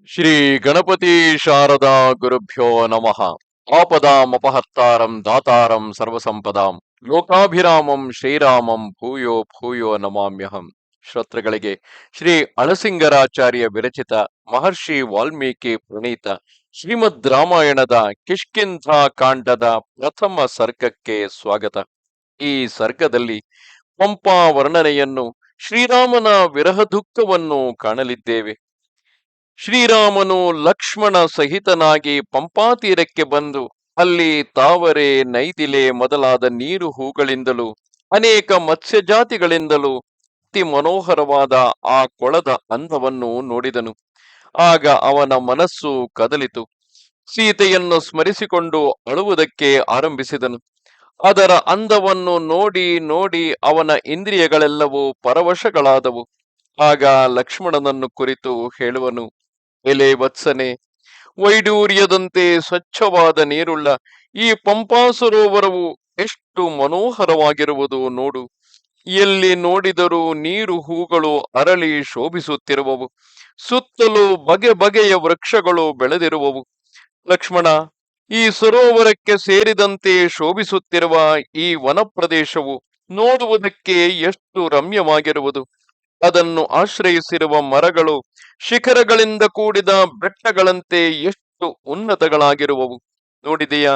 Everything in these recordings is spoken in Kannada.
ಶ್ರೀ ಗಣಪತಿ ಶಾರದಾ ಗುರುಭ್ಯೋ ನಮಃ. ಆಪದಾಮಪಹರ್ತಾರಂ ದಾತಾರಂ ಸರ್ವಸಂಪದಾಂ ಲೋಕಾಭಿರಾಮಂ ಶ್ರೀರಾಮಂ ಭೂಯೋ ಭೂಯೋ ನಮಾಮ್ಯಹಂ. ಶ್ರೋತೃಗಳಿಗೆ ಶ್ರೀ ಅಳಸಿಂಗರಾಚಾರ್ಯ ವಿರಚಿತ ಮಹರ್ಷಿ ವಾಲ್ಮೀಕಿ ಪ್ರಣೀತ ಶ್ರೀಮದ್ ರಾಮಾಯಣದ ಕಿಷ್ಕಿಂಧ ಕಾಂಡದ ಪ್ರಥಮ ಸರ್ಗಕ್ಕೆ ಸ್ವಾಗತ. ಈ ಸರ್ಗದಲ್ಲಿ ಪಂಪಾ ವರ್ಣನೆಯನ್ನು, ಶ್ರೀರಾಮನ ವಿರಹ ದುಃಖವನ್ನು ಕಾಣಲಿದ್ದೇವೆ. ಶ್ರೀರಾಮನು ಲಕ್ಷ್ಮಣ ಸಹಿತನಾಗಿ ಪಂಪಾತೀರಕ್ಕೆ ಬಂದು ಅಲ್ಲಿ ತಾವರೆ, ನೈದಿಲೆ ಮೊದಲಾದ ನೀರು ಹೂಗಳಿಂದಲೂ ಅನೇಕ ಮತ್ಸ್ಯಜಾತಿಗಳಿಂದಲೂ ಅತಿ ಮನೋಹರವಾದ ಆ ಕೊಳದ ಅಂದವನ್ನು ನೋಡಿದನು. ಆಗ ಅವನ ಮನಸ್ಸು ಕದಲಿತು. ಸೀತೆಯನ್ನು ಸ್ಮರಿಸಿಕೊಂಡು ಅಳುವುದಕ್ಕೆ ಆರಂಭಿಸಿದನು. ಅದರ ಅಂದವನ್ನು ನೋಡಿ ನೋಡಿ ಅವನ ಇಂದ್ರಿಯಗಳೆಲ್ಲವೂ ಪರವಶಗಳಾದವು. ಆಗ ಲಕ್ಷ್ಮಣನನ್ನು ಕುರಿತು ಹೇಳುವನು: ಎಲೆ ವತ್ಸನೆ, ವೈಡೂರ್ಯದಂತೆ ಸ್ವಚ್ಛವಾದ ನೀರುಳ್ಳ ಈ ಪಂಪಾ ಸರೋವರವು ಎಷ್ಟು ಮನೋಹರವಾಗಿರುವುದು ನೋಡು. ಎಲ್ಲಿ ನೋಡಿದರೂ ನೀರು ಹೂಗಳು ಅರಳಿ ಶೋಭಿಸುತ್ತಿರುವವು. ಸುತ್ತಲೂ ಬಗೆ ಬಗೆಯ ವೃಕ್ಷಗಳು ಬೆಳೆದಿರುವವು. ಲಕ್ಷ್ಮಣ, ಈ ಸರೋವರಕ್ಕೆ ಸೇರಿದಂತೆ ಶೋಭಿಸುತ್ತಿರುವ ಈ ವನ ಪ್ರದೇಶವು ನೋಡುವುದಕ್ಕೆ ಎಷ್ಟು ರಮ್ಯವಾಗಿರುವುದು. ಅದನ್ನು ಆಶ್ರಯಿಸಿರುವ ಮರಗಳು ಶಿಖರಗಳಿಂದ ಕೂಡಿದ ಬೆಟ್ಟಗಳಂತೆ ಎಷ್ಟು ಉನ್ನತಗಳಾಗಿರುವವು ನೋಡಿದೆಯಾ?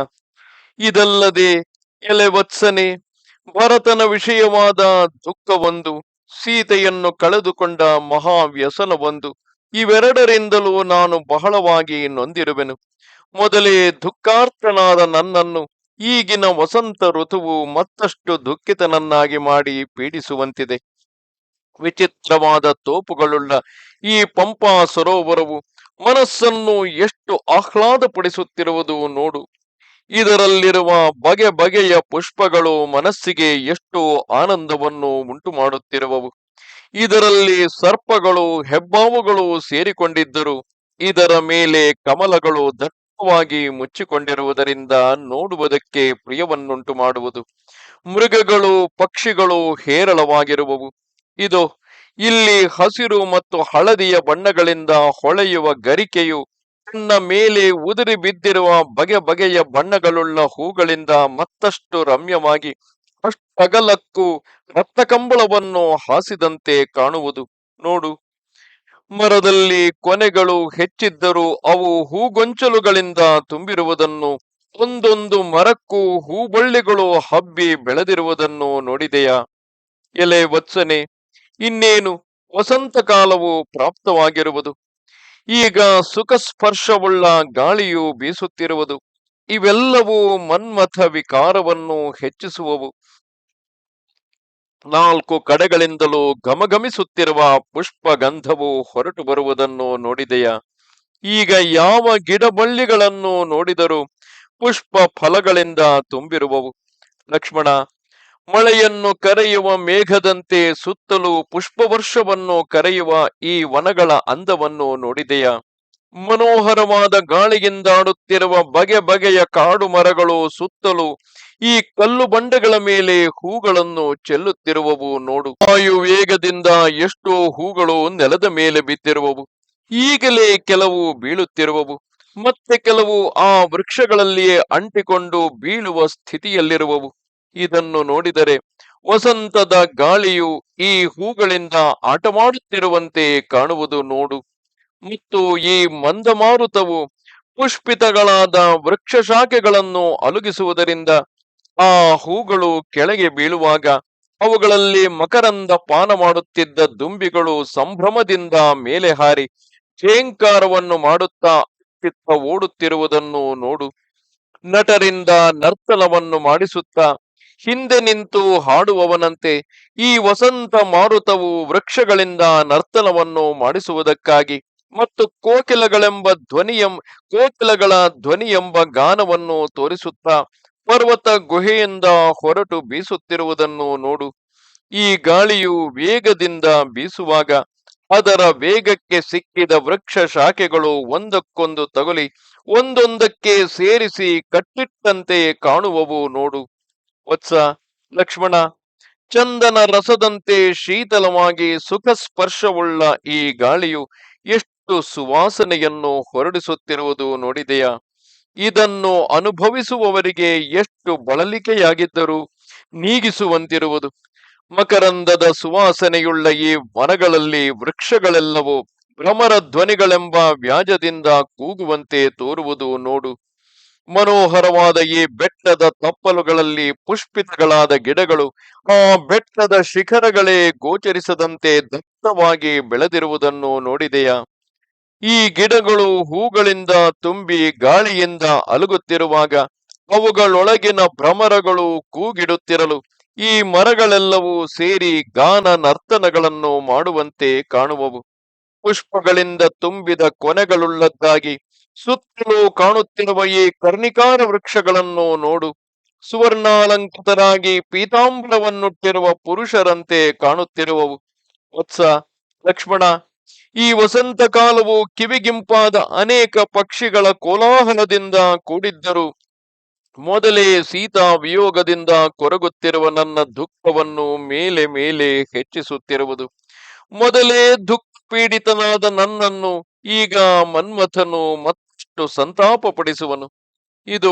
ಇದಲ್ಲದೆ ಎಲೆ ವತ್ಸನೆ, ಭರತನ ವಿಷಯವಾದ ದುಃಖವೊಂದು, ಸೀತೆಯನ್ನು ಕಳೆದುಕೊಂಡ ಮಹಾವ್ಯಸನವೊಂದು, ಇವೆರಡರಿಂದಲೂ ನಾನು ಬಹಳವಾಗಿ ನೊಂದಿರುವೆನು. ಮೊದಲೇ ದುಃಖಾರ್ತನಾದ ನನ್ನನ್ನು ಈಗಿನ ವಸಂತ ಋತುವು ಮತ್ತಷ್ಟು ದುಃಖಿತನನ್ನಾಗಿ ಮಾಡಿ ಪೀಡಿಸುವಂತಿದೆ. ವಿಚಿತ್ರವಾದ ತೋಪುಗಳುಳ್ಳ ಈ ಪಂಪಾ ಸರೋವರವು ಮನಸ್ಸನ್ನು ಎಷ್ಟು ಆಹ್ಲಾದಪಡಿಸುತ್ತಿರುವುದು ನೋಡು. ಇದರಲ್ಲಿರುವ ಬಗೆ ಬಗೆಯ ಪುಷ್ಪಗಳು ಮನಸ್ಸಿಗೆ ಎಷ್ಟು ಆನಂದವನ್ನು ಉಂಟು ಮಾಡುತ್ತಿರುವವು. ಇದರಲ್ಲಿ ಸರ್ಪಗಳು, ಹೆಬ್ಬಾವುಗಳು ಸೇರಿಕೊಂಡಿದ್ದರು. ಇದರ ಮೇಲೆ ಕಮಲಗಳು ದಟ್ಟವಾಗಿ ಮುಚ್ಚಿಕೊಂಡಿರುವುದರಿಂದ ನೋಡುವುದಕ್ಕೆ ಪ್ರಿಯವನ್ನುಂಟು ಮಾಡುವುದು. ಮೃಗಗಳು, ಪಕ್ಷಿಗಳು ಹೇರಳವಾಗಿರುವವು. ಇದು ಇಲ್ಲಿ ಹಸಿರು ಮತ್ತು ಹಳದಿಯ ಬಣ್ಣಗಳಿಂದ ಹೊಳೆಯುವ ಗರಿಕೆಯು ತನ್ನ ಮೇಲೆ ಉದುರಿ ಬಿದ್ದಿರುವ ಬಗೆ ಬಗೆಯ ಬಣ್ಣಗಳುಳ್ಳ ಹೂಗಳಿಂದ ಮತ್ತಷ್ಟು ರಮ್ಯವಾಗಿ ಅಷ್ಟಗಲಕ್ಕೂ ರಕ್ತಕಂಬಳವನ್ನು ಹಾಸಿದಂತೆ ಕಾಣುವುದು ನೋಡು. ಮರದಲ್ಲಿ ಕೊನೆಗಳು ಹೆಚ್ಚಿದ್ದರೂ ಅವು ಹೂಗೊಂಚಲುಗಳಿಂದ ತುಂಬಿರುವುದನ್ನು, ಒಂದೊಂದು ಮರಕ್ಕೂ ಹೂಬಳ್ಳಿಗಳು ಹಬ್ಬಿ ಬೆಳೆದಿರುವುದನ್ನು ನೋಡಿದೆಯಾ? ಎಲೆ ವತ್ಸನೆ, ಇನ್ನೇನು ವಸಂತ ಕಾಲವು ಪ್ರಾಪ್ತವಾಗಿರುವುದು. ಈಗ ಸುಖ ಸ್ಪರ್ಶವುಳ್ಳ ಗಾಳಿಯು ಬೀಸುತ್ತಿರುವುದು. ಇವೆಲ್ಲವೂ ಮನ್ಮಥ ವಿಕಾರವನ್ನು ಹೆಚ್ಚಿಸುವವು. ನಾಲ್ಕು ಕಡೆಗಳಿಂದಲೂ ಘಮಘಮಿಸುತ್ತಿರುವ ಪುಷ್ಪ ಗಂಧವು ಹೊರಟು ಬರುವುದನ್ನು ನೋಡಿದೆಯಾ? ಈಗ ಯಾವ ಗಿಡಬಳ್ಳಿಗಳನ್ನು ನೋಡಿದರೂ ಪುಷ್ಪ ಫಲಗಳಿಂದ ತುಂಬಿರುವವು. ಲಕ್ಷ್ಮಣ, ಮಳೆಯನ್ನು ಕರೆಯುವ ಮೇಘದಂತೆ ಸುತ್ತಲೂ ಪುಷ್ಪವರ್ಷವನ್ನು ಕರೆಯುವ ಈ ವನಗಳ ಅಂದವನ್ನು ನೋಡಿದೆಯಾ? ಮನೋಹರವಾದ ಗಾಳಿಯಿಂದಾಡುತ್ತಿರುವ ಬಗೆ ಬಗೆಯ ಕಾಡು ಮರಗಳು ಸುತ್ತಲೂ ಈ ಕಲ್ಲು ಬಂಡೆಗಳ ಮೇಲೆ ಹೂಗಳನ್ನು ಚೆಲ್ಲುತ್ತಿರುವವು ನೋಡು. ವಾಯು ವೇಗದಿಂದ ಎಷ್ಟೋ ಹೂಗಳು ನೆಲದ ಮೇಲೆ ಬಿದ್ದಿರುವವು. ಈಗಲೇ ಕೆಲವು ಬೀಳುತ್ತಿರುವವು. ಮತ್ತೆ ಕೆಲವು ಆ ವೃಕ್ಷಗಳಲ್ಲಿಯೇ ಅಂಟಿಕೊಂಡು ಬೀಳುವ ಸ್ಥಿತಿಯಲ್ಲಿರುವವು. ಇದನ್ನು ನೋಡಿದರೆ ವಸಂತದ ಗಾಳಿಯು ಈ ಹೂಗಳಿಂದ ಆಟವಾಡುತ್ತಿರುವಂತೆ ಕಾಣುವುದು ನೋಡು. ಮತ್ತು ಈ ಮಂದಮಾರುತವು ಪುಷ್ಪಿತಗಳಾದ ವೃಕ್ಷ ಶಾಖೆಗಳನ್ನು ಅಲುಗಿಸುವುದರಿಂದ ಆ ಹೂಗಳು ಕೆಳಗೆ ಬೀಳುವಾಗ ಅವುಗಳಲ್ಲಿ ಮಕರಂದ ಪಾನ ಮಾಡುತ್ತಿದ್ದ ದುಂಬಿಗಳು ಸಂಭ್ರಮದಿಂದ ಮೇಲೆ ಹಾರಿ ಝೇಂಕಾರವನ್ನು ಮಾಡುತ್ತಾ ಅತ್ತಿತ್ತ ಓಡುತ್ತಿರುವುದನ್ನು ನೋಡು. ನಟರಿಂದ ನರ್ತನವನ್ನು ಮಾಡಿಸುತ್ತಾ ಹಿಂದೆ ನಿಂತು ಹಾಡುವವನಂತೆ ಈ ವಸಂತ ಮಾರುತವು ವೃಕ್ಷಗಳಿಂದ ನರ್ತನವನ್ನು ಮಾಡಿಸುವುದಕ್ಕಾಗಿ ಮತ್ತು ಕೋಕಿಲಗಳ ಧ್ವನಿ ಎಂಬ ಗಾನವನ್ನು ತೋರಿಸುತ್ತಾ ಪರ್ವತ ಗುಹೆಯಿಂದ ಹೊರಟು ಬೀಸುತ್ತಿರುವುದನ್ನು ನೋಡು. ಈ ಗಾಳಿಯು ವೇಗದಿಂದ ಬೀಸುವಾಗ ಅದರ ವೇಗಕ್ಕೆ ಸಿಕ್ಕಿದ ವೃಕ್ಷ ಶಾಖೆಗಳು ಒಂದಕ್ಕೊಂದು ತಗುಲಿ ಒಂದೊಂದಕ್ಕೆ ಸೇರಿಸಿ ಕಟ್ಟಿಟ್ಟಂತೆ ಕಾಣುವವು ನೋಡು. ವತ್ಸ, ಲಕ್ಷ್ಮಣ, ಚಂದನ ರಸದಂತೆ ಶೀತಲವಾಗಿ ಸುಖ ಸ್ಪರ್ಶವುಳ್ಳ ಈ ಗಾಳಿಯು ಎಷ್ಟು ಸುವಾಸನೆಯನ್ನು ಹೊರಡಿಸುತ್ತಿರುವುದು ನೋಡಿದೆಯಾ? ಇದನ್ನು ಅನುಭವಿಸುವವರಿಗೆ ಎಷ್ಟು ಬಳಲಿಕೆಯಾಗಿದ್ದರೂ ನೀಗಿಸುವಂತಿರುವುದು. ಮಕರಂದದ ಸುವಾಸನೆಯುಳ್ಳ ಈ ಮರಗಳಲ್ಲಿ ವೃಕ್ಷಗಳೆಲ್ಲವೂ ಭ್ರಮರ ಧ್ವನಿಗಳೆಂಬ ವ್ಯಾಜದಿಂದ ಕೂಗುವಂತೆ ತೋರುವುದು ನೋಡು. ಮನೋಹರವಾದ ಈ ಬೆಟ್ಟದ ತಪ್ಪಲುಗಳಲ್ಲಿ ಪುಷ್ಪಿತಗಳಾದ ಗಿಡಗಳು ಆ ಬೆಟ್ಟದ ಶಿಖರಗಳೇ ಗೋಚರಿಸದಂತೆ ದಟ್ಟವಾಗಿ ಬೆಳೆದಿರುವುದನ್ನು ನೋಡಿದೆಯಾ? ಈ ಗಿಡಗಳು ಹೂಗಳಿಂದ ತುಂಬಿ ಗಾಳಿಯಿಂದ ಅಲುಗುತ್ತಿರುವಾಗ ಅವುಗಳೊಳಗಿನ ಭ್ರಮರಗಳು ಕೂಗಿಡುತ್ತಿರಲು ಈ ಮರಗಳೆಲ್ಲವೂ ಸೇರಿ ಗಾನ ನರ್ತನಗಳನ್ನು ಮಾಡುವಂತೆ ಕಾಣುವವು. ಪುಷ್ಪಗಳಿಂದ ತುಂಬಿದ ಕೊನೆಗಳುಳ್ಳದ್ದಾಗಿ ಸುತ್ತಲೂ ಕಾಣುತ್ತಿರುವ ಈ ಕರ್ಣಿಕಾರ ವೃಕ್ಷಗಳನ್ನು ನೋಡು. ಸುವರ್ಣಾಲಂಕೃತರಾಗಿ ಪೀತಾಂಬರವನ್ನುಟ್ಟಿರುವ ಪುರುಷರಂತೆ ಕಾಣುತ್ತಿರುವವು. ವತ್ಸ, ಲಕ್ಷ್ಮಣ, ಈ ವಸಂತ ಕಾಲವು ಕಿವಿಗಿಂಪಾದ ಅನೇಕ ಪಕ್ಷಿಗಳ ಕೋಲಾಹಲದಿಂದ ಕೂಡಿದ್ದರು ಮೊದಲೇ ಸೀತಾ ವಿಯೋಗದಿಂದ ಕೊರಗುತ್ತಿರುವ ನನ್ನ ದುಃಖವನ್ನು ಮೇಲೆ ಮೇಲೆ ಹೆಚ್ಚಿಸುತ್ತಿರುವುದು. ಮೊದಲೇ ದುಃಖ ಪೀಡಿತನಾದ ನನ್ನನ್ನು ಈಗ ಮನ್ಮಥನು ಮತ್ತಷ್ಟು ಸಂತಾಪ ಪಡಿಸುವನು. ಇದು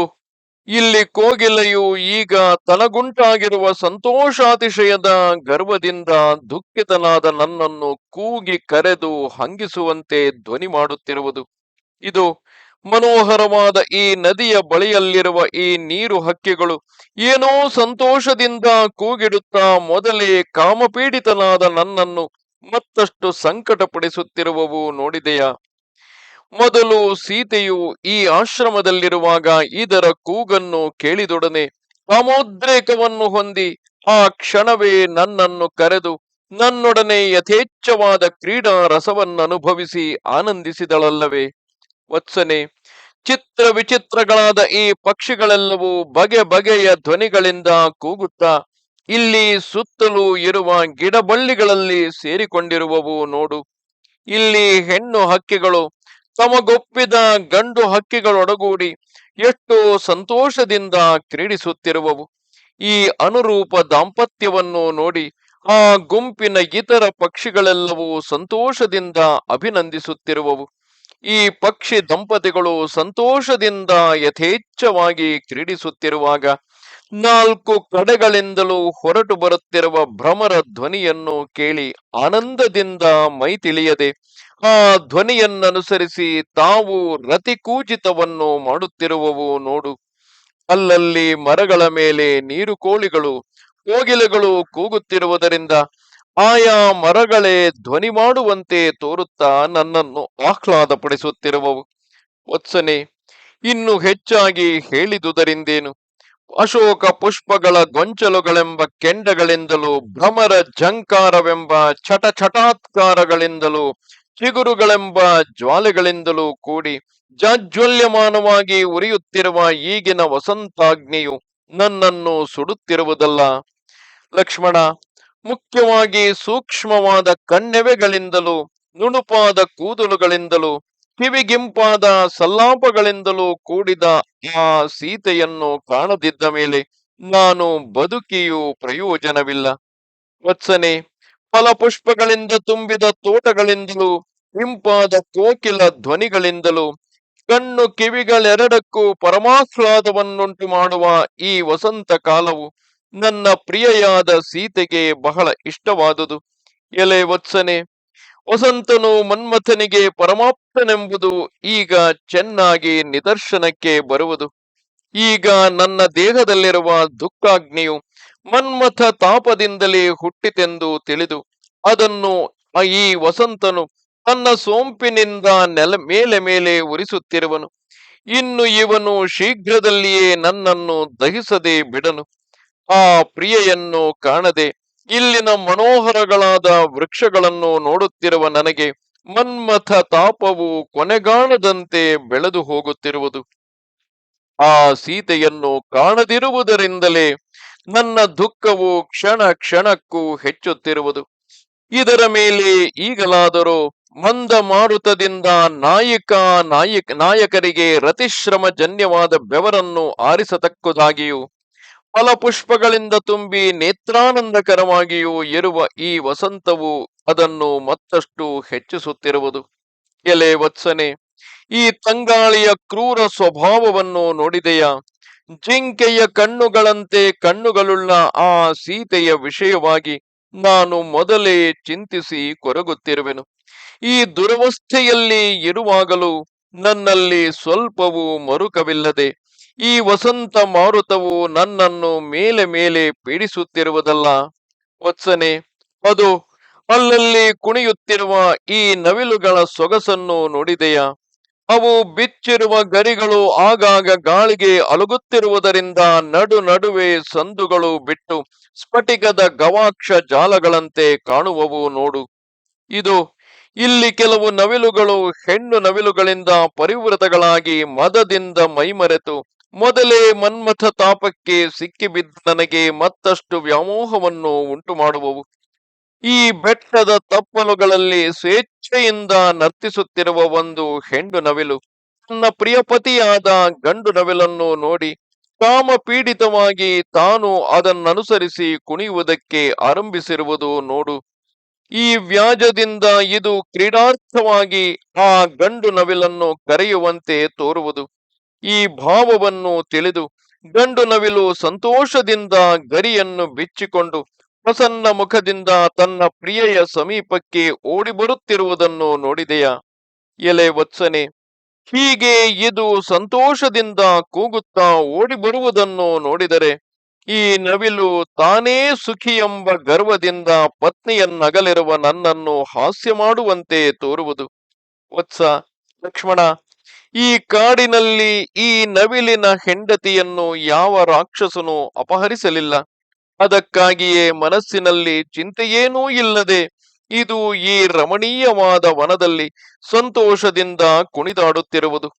ಇಲ್ಲಿ ಕೋಗಿಲೆಯು ಈಗ ತನಗುಂಟಾಗಿರುವ ಸಂತೋಷಾತಿಶಯದ ಗರ್ವದಿಂದ ದುಃಖಿತನಾದ ನನ್ನನ್ನು ಕೂಗಿ ಕರೆದು ಹಂಗಿಸುವಂತೆ ಧ್ವನಿ ಮಾಡುತ್ತಿರುವುದು. ಇದು ಮನೋಹರವಾದ ಈ ನದಿಯ ಬಳಿಯಲ್ಲಿರುವ ಈ ನೀರು ಹಕ್ಕಿಗಳು ಏನೋ ಸಂತೋಷದಿಂದ ಕೂಗಿಡುತ್ತಾ ಮೊದಲೇ ಕಾಮಪೀಡಿತನಾದ ನನ್ನನ್ನು ಮತ್ತಷ್ಟು ಸಂಕಟಪಡಿಸುತ್ತಿರುವವು ನೋಡಿದೆಯಾ? ಮೊದಲು ಸೀತೆಯು ಈ ಆಶ್ರಮದಲ್ಲಿರುವಾಗ ಇದರ ಕೂಗನ್ನು ಕೇಳಿದೊಡನೆ ಕಾಮೋದ್ರೇಕವನ್ನು ಹೊಂದಿ ಆ ಕ್ಷಣವೇ ನನ್ನನ್ನು ಕರೆದು ನನ್ನೊಡನೆ ಯಥೇಚ್ಛವಾದ ಕ್ರೀಡಾ ರಸವನ್ನನುಭವಿಸಿ ಆನಂದಿಸಿದಳಲ್ಲವೇ? ವತ್ಸನೆ, ಚಿತ್ರ ವಿಚಿತ್ರಗಳಾದ ಈ ಪಕ್ಷಿಗಳೆಲ್ಲವೂ ಬಗೆ ಬಗೆಯ ಧ್ವನಿಗಳಿಂದ ಕೂಗುತ್ತಾ ಇಲ್ಲಿ ಸುತ್ತಲೂ ಇರುವ ಗಿಡಬಳ್ಳಿಗಳಲ್ಲಿ ಸೇರಿಕೊಂಡಿರುವವು ನೋಡು. ಇಲ್ಲಿ ಹೆಣ್ಣು ಹಕ್ಕಿಗಳು ತಮಗೊಪ್ಪಿದ ಗಂಡು ಹಕ್ಕಿಗಳೊಡಗೂಡಿ ಎಷ್ಟು ಸಂತೋಷದಿಂದ ಕ್ರೀಡಿಸುತ್ತಿರುವವು. ಈ ಅನುರೂಪ ದಾಂಪತ್ಯವನ್ನು ನೋಡಿ ಆ ಗುಂಪಿನ ಇತರ ಪಕ್ಷಿಗಳೆಲ್ಲವೂ ಸಂತೋಷದಿಂದ ಅಭಿನಂದಿಸುತ್ತಿರುವವು. ಈ ಪಕ್ಷಿ ದಂಪತಿಗಳು ಸಂತೋಷದಿಂದ ಯಥೇಚ್ಛವಾಗಿ ಕ್ರೀಡಿಸುತ್ತಿರುವಾಗ ನಾಲ್ಕು ಕಡೆಗಳಿಂದಲೂ ಹೊರಟು ಬರುತ್ತಿರುವ ಭ್ರಮರ ಧ್ವನಿಯನ್ನು ಕೇಳಿ ಆನಂದದಿಂದ ಮೈ ತಿಳಿಯದೆ ಆ ಧ್ವನಿಯನ್ನನುಸರಿಸಿ ತಾವು ರತಿಕೂಜಿತವನ್ನು ಮಾಡುತ್ತಿರುವವು ನೋಡು. ಅಲ್ಲಲ್ಲಿ ಮರಗಳ ಮೇಲೆ ನೀರು ಕೋಳಿಗಳು ಕೋಗಿಲೆಗಳು ಕೂಗುತ್ತಿರುವುದರಿಂದ ಆಯಾ ಮರಗಳೇ ಧ್ವನಿ ಮಾಡುವಂತೆ ತೋರುತ್ತಾ ನನ್ನನ್ನು ಆಹ್ಲಾದಪಡಿಸುತ್ತಿರುವವು. ವತ್ಸನೆ, ಇನ್ನು ಹೆಚ್ಚಾಗಿ ಹೇಳಿದುದರಿಂದೇನು? ಅಶೋಕ ಪುಷ್ಪಗಳ ಗೊಂಚಲುಗಳೆಂಬ ಕೆಂಡಗಳಿಂದಲೂ ಭ್ರಮರ ಝಂಕಾರವೆಂಬ ಛಟಛಟಾತ್ಕಾರಗಳಿಂದಲೂ ಚಿಗುರುಗಳೆಂಬ ಜ್ವಾಲೆಗಳಿಂದಲೂ ಕೂಡಿ ಜಾಜ್ವಲ್ಯಮಾನವಾಗಿ ಉರಿಯುತ್ತಿರುವ ಈಗಿನ ವಸಂತಾಗ್ನಿಯು ನನ್ನನ್ನು ಸುಡುತ್ತಿರುವುದಲ್ಲ. ಲಕ್ಷ್ಮಣ, ಮುಖ್ಯವಾಗಿ ಸೂಕ್ಷ್ಮವಾದ ಕಣ್ಣೆವೆಗಳಿಂದಲೂ ನುಣುಪಾದ ಕೂದಲುಗಳಿಂದಲೂ ಕಿವಿಗಿಂಪಾದ ಸಲ್ಲಾಪಗಳಿಂದಲೂ ಕೂಡಿದ ಆ ಸೀತೆಯನ್ನು ಕಾಣದಿದ್ದ ಮೇಲೆ ನಾನು ಬದುಕಿಯೂ ಪ್ರಯೋಜನವಿಲ್ಲ. ವತ್ಸನೆ, ಫಲಪುಷ್ಪಗಳಿಂದ ತುಂಬಿದ ತೋಟಗಳಿಂದಲೂ ಇಂಪಾದ ಕೋಕಿಲ ಧ್ವನಿಗಳಿಂದಲೂ ಕಣ್ಣು ಕಿವಿಗಳೆರಡಕ್ಕೂ ಪರಮಾಹ್ಲಾದವನ್ನುಂಟು ಮಾಡುವ ಈ ವಸಂತ ಕಾಲವು ನನ್ನ ಪ್ರಿಯೆಯಾದ ಸೀತೆಗೆ ಬಹಳ ಇಷ್ಟವಾದುದು. ಎಲೆ ವತ್ಸನೆ, ವಸಂತನು ಮನ್ಮಥನಿಗೆ ಪರಮಾಪ್ತನೆಂಬುದು ಈಗ ಚೆನ್ನಾಗಿ ನಿದರ್ಶನಕ್ಕೆ ಬರುವುದು. ಈಗ ನನ್ನ ದೇಹದಲ್ಲಿರುವ ದುಃಖಾಗ್ನಿಯು ಮನ್ಮಥ ತಾಪದಿಂದಲೇ ಹುಟ್ಟಿತೆಂದು ತಿಳಿದು ಅದನ್ನು ಈ ವಸಂತನು ತನ್ನ ಸೋಂಪಿನಿಂದ ಮೇಲೆ ಮೇಲೆ ಉರಿಸುತ್ತಿರುವನು. ಇನ್ನು ಇವನು ಶೀಘ್ರದಲ್ಲಿಯೇ ನನ್ನನ್ನು ದಹಿಸದೆ ಬಿಡನು. ಆ ಪ್ರಿಯೆಯನ್ನು ಕಾಣದೆ ಇಲ್ಲಿನ ಮನೋಹರಗಳಾದ ವೃಕ್ಷಗಳನ್ನು ನೋಡುತ್ತಿರುವ ನನಗೆ ಮನ್ಮಥ ತಾಪವು ಕೊನೆಗಾಣದಂತೆ ಬೆಳೆದು ಹೋಗುತ್ತಿರುವುದು. ಆ ಸೀತೆಯನ್ನು ಕಾಣದಿರುವುದರಿಂದಲೇ ನನ್ನ ದುಃಖವು ಕ್ಷಣ ಕ್ಷಣಕ್ಕೂ ಹೆಚ್ಚುತ್ತಿರುವುದು. ಇದರ ಮೇಲೆ ಈಗಲಾದರೂ ಮಂದ ಮಾರುತದಿಂದ ನಾಯಕರಿಗೆ ರತಿಶ್ರಮ ಜನ್ಯವಾದ ಬೆವರನ್ನು ಆರಿಸತಕ್ಕುದಾಗಿಯೂ ಫಲಪುಷ್ಪಗಳಿಂದ ತುಂಬಿ ನೇತ್ರಾನಂದಕರವಾಗಿಯೂ ಇರುವ ಈ ವಸಂತವು ಅದನ್ನು ಮತ್ತಷ್ಟು ಹೆಚ್ಚಿಸುತ್ತಿರುವುದು. ಎಲೆ ವತ್ಸನೆ, ಈ ತಂಗಾಳಿಯ ಕ್ರೂರ ಸ್ವಭಾವವನ್ನು ನೋಡಿದೆಯಾ? ಜಿಂಕೆಯ ಕಣ್ಣುಗಳಂತೆ ಕಣ್ಣುಗಳುಳ್ಳ ಆ ಸೀತೆಯ ವಿಷಯವಾಗಿ ನಾನು ಮೊದಲೇ ಚಿಂತಿಸಿ ಕೊರಗುತ್ತಿರುವೆನು. ಈ ದುರವಸ್ಥೆಯಲ್ಲಿ ಇರುವಾಗಲೂ ನನ್ನಲ್ಲಿ ಸ್ವಲ್ಪವೂ ಮರುಕವಿಲ್ಲದೆ ಈ ವಸಂತ ಮಾರುತವು ನನ್ನನ್ನು ಮೇಲೆ ಮೇಲೆ ಪೀಡಿಸುತ್ತಿರುವುದಲ್ಲ ವತ್ಸನೆ. ಅದು ಅಲ್ಲಲ್ಲಿ ಕುಣಿಯುತ್ತಿರುವ ಈ ನವಿಲುಗಳ ಸೊಗಸನ್ನು ನೋಡಿದೆಯಾ? ಅವು ಬಿಚ್ಚಿರುವ ಗರಿಗಳು ಆಗಾಗ ಗಾಳಿಗೆ ಅಲುಗುತ್ತಿರುವುದರಿಂದ ನಡು ನಡುವೆ ಸಂದುಗಳು ಬಿಟ್ಟು ಸ್ಫಟಿಕದ ಗವಾಕ್ಷ ಜಾಲಗಳಂತೆ ಕಾಣುವವು ನೋಡು. ಇದು ಇಲ್ಲಿ ಕೆಲವು ನವಿಲುಗಳು ಹೆಣ್ಣು ನವಿಲುಗಳಿಂದ ಪರಿವೃತಗಳಾಗಿ ಮದದಿಂದ ಮೈಮರೆತು ಮೊದಲೇ ಮನ್ಮಥ ತಾಪಕ್ಕೆ ಸಿಕ್ಕಿಬಿದ್ದ ನನಗೆ ಮತ್ತಷ್ಟು ವ್ಯಾಮೋಹವನ್ನು ಉಂಟು ಮಾಡುವವು. ಈ ಬೆಟ್ಟದ ತಪ್ಪಲುಗಳಲ್ಲಿ ಸ್ವೇಚ್ಛೆಯಿಂದ ನರ್ತಿಸುತ್ತಿರುವ ಒಂದು ಹೆಣ್ಣು ನವಿಲು ತನ್ನ ಪ್ರಿಯಪತಿಯಾದ ಗಂಡು ನವಿಲನ್ನು ನೋಡಿ ಕಾಮ ಪೀಡಿತವಾಗಿ ತಾನು ಅದನ್ನನುಸರಿಸಿ ಕುಣಿಯುವುದಕ್ಕೆ ಆರಂಭಿಸಿರುವುದು ನೋಡು. ಈ ವ್ಯಾಜದಿಂದ ಇದು ಕ್ರೀಡಾರ್ಥವಾಗಿ ಆ ಗಂಡು ನವಿಲನ್ನು ಕರೆಯುವಂತೆ ತೋರುವುದು. ಈ ಭಾವವನ್ನು ತಿಳಿದು ಗಂಡು ನವಿಲು ಸಂತೋಷದಿಂದ ಗರಿಯನ್ನು ಬಿಚ್ಚಿಕೊಂಡು ಪ್ರಸನ್ನ ಮುಖದಿಂದ ತನ್ನ ಪ್ರಿಯೆಯ ಸಮೀಪಕ್ಕೆ ಓಡಿ ಬರುತ್ತಿರುವುದನ್ನು ನೋಡಿದೆಯಾ? ಎಲೆ ವತ್ಸನೆ, ಹೀಗೆ ಇದು ಸಂತೋಷದಿಂದ ಕೂಗುತ್ತಾ ಓಡಿ ಬರುವುದನ್ನು ನೋಡಿದರೆ ಈ ನವಿಲು ತಾನೇ ಸುಖಿ ಎಂಬ ಗರ್ವದಿಂದ ಪತ್ನಿಯನ್ನಗಲಿರುವ ನನ್ನನ್ನು ಹಾಸ್ಯ ಮಾಡುವಂತೆ ತೋರುವುದು. ವತ್ಸ, ಲಕ್ಷ್ಮಣ, ಈ ಕಾಡಿನಲ್ಲಿ ಈ ನವಿಲಿನ ಹೆಂಡತಿಯನ್ನು ಯಾವ ರಾಕ್ಷಸನೂ ಅಪಹರಿಸಲಿಲ್ಲ. ಅದಕ್ಕಾಗಿಯೇ ಮನಸ್ಸಿನಲ್ಲಿ ಚಿಂತೆಯೇನೂ ಇಲ್ಲದೆ ಇದು ಈ ರಮಣೀಯವಾದ ವನದಲ್ಲಿ ಸಂತೋಷದಿಂದ ಕುಣಿದಾಡುತ್ತಿರುವುದು.